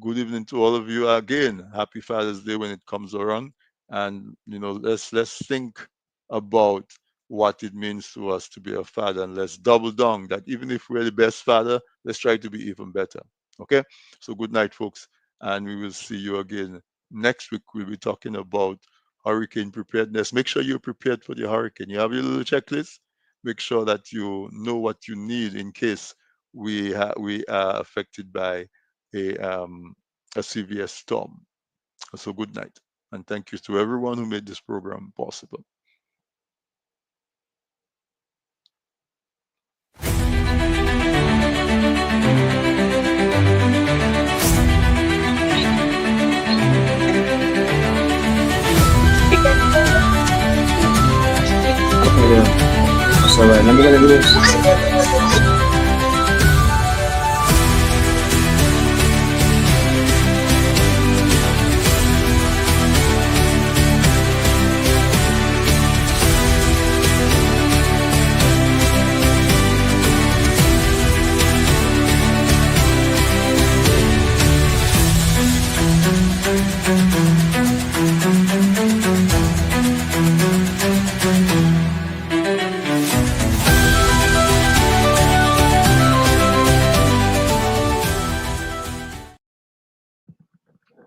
[SPEAKER 1] good evening to all of you again. Happy Father's Day when it comes around. And let's think about what it means to us to be a father, and let's double down that even if we're the best father, let's try to be even better. Okay? So good night, folks, and we will see you again next week. We'll be talking about hurricane preparedness. Make sure you're prepared for the hurricane. You have your little checklist. Make sure that you know what you need in case we are affected by a severe storm. So good night, and thank you to everyone who made this program possible.
[SPEAKER 4] Okay, yeah. So, let me get a little.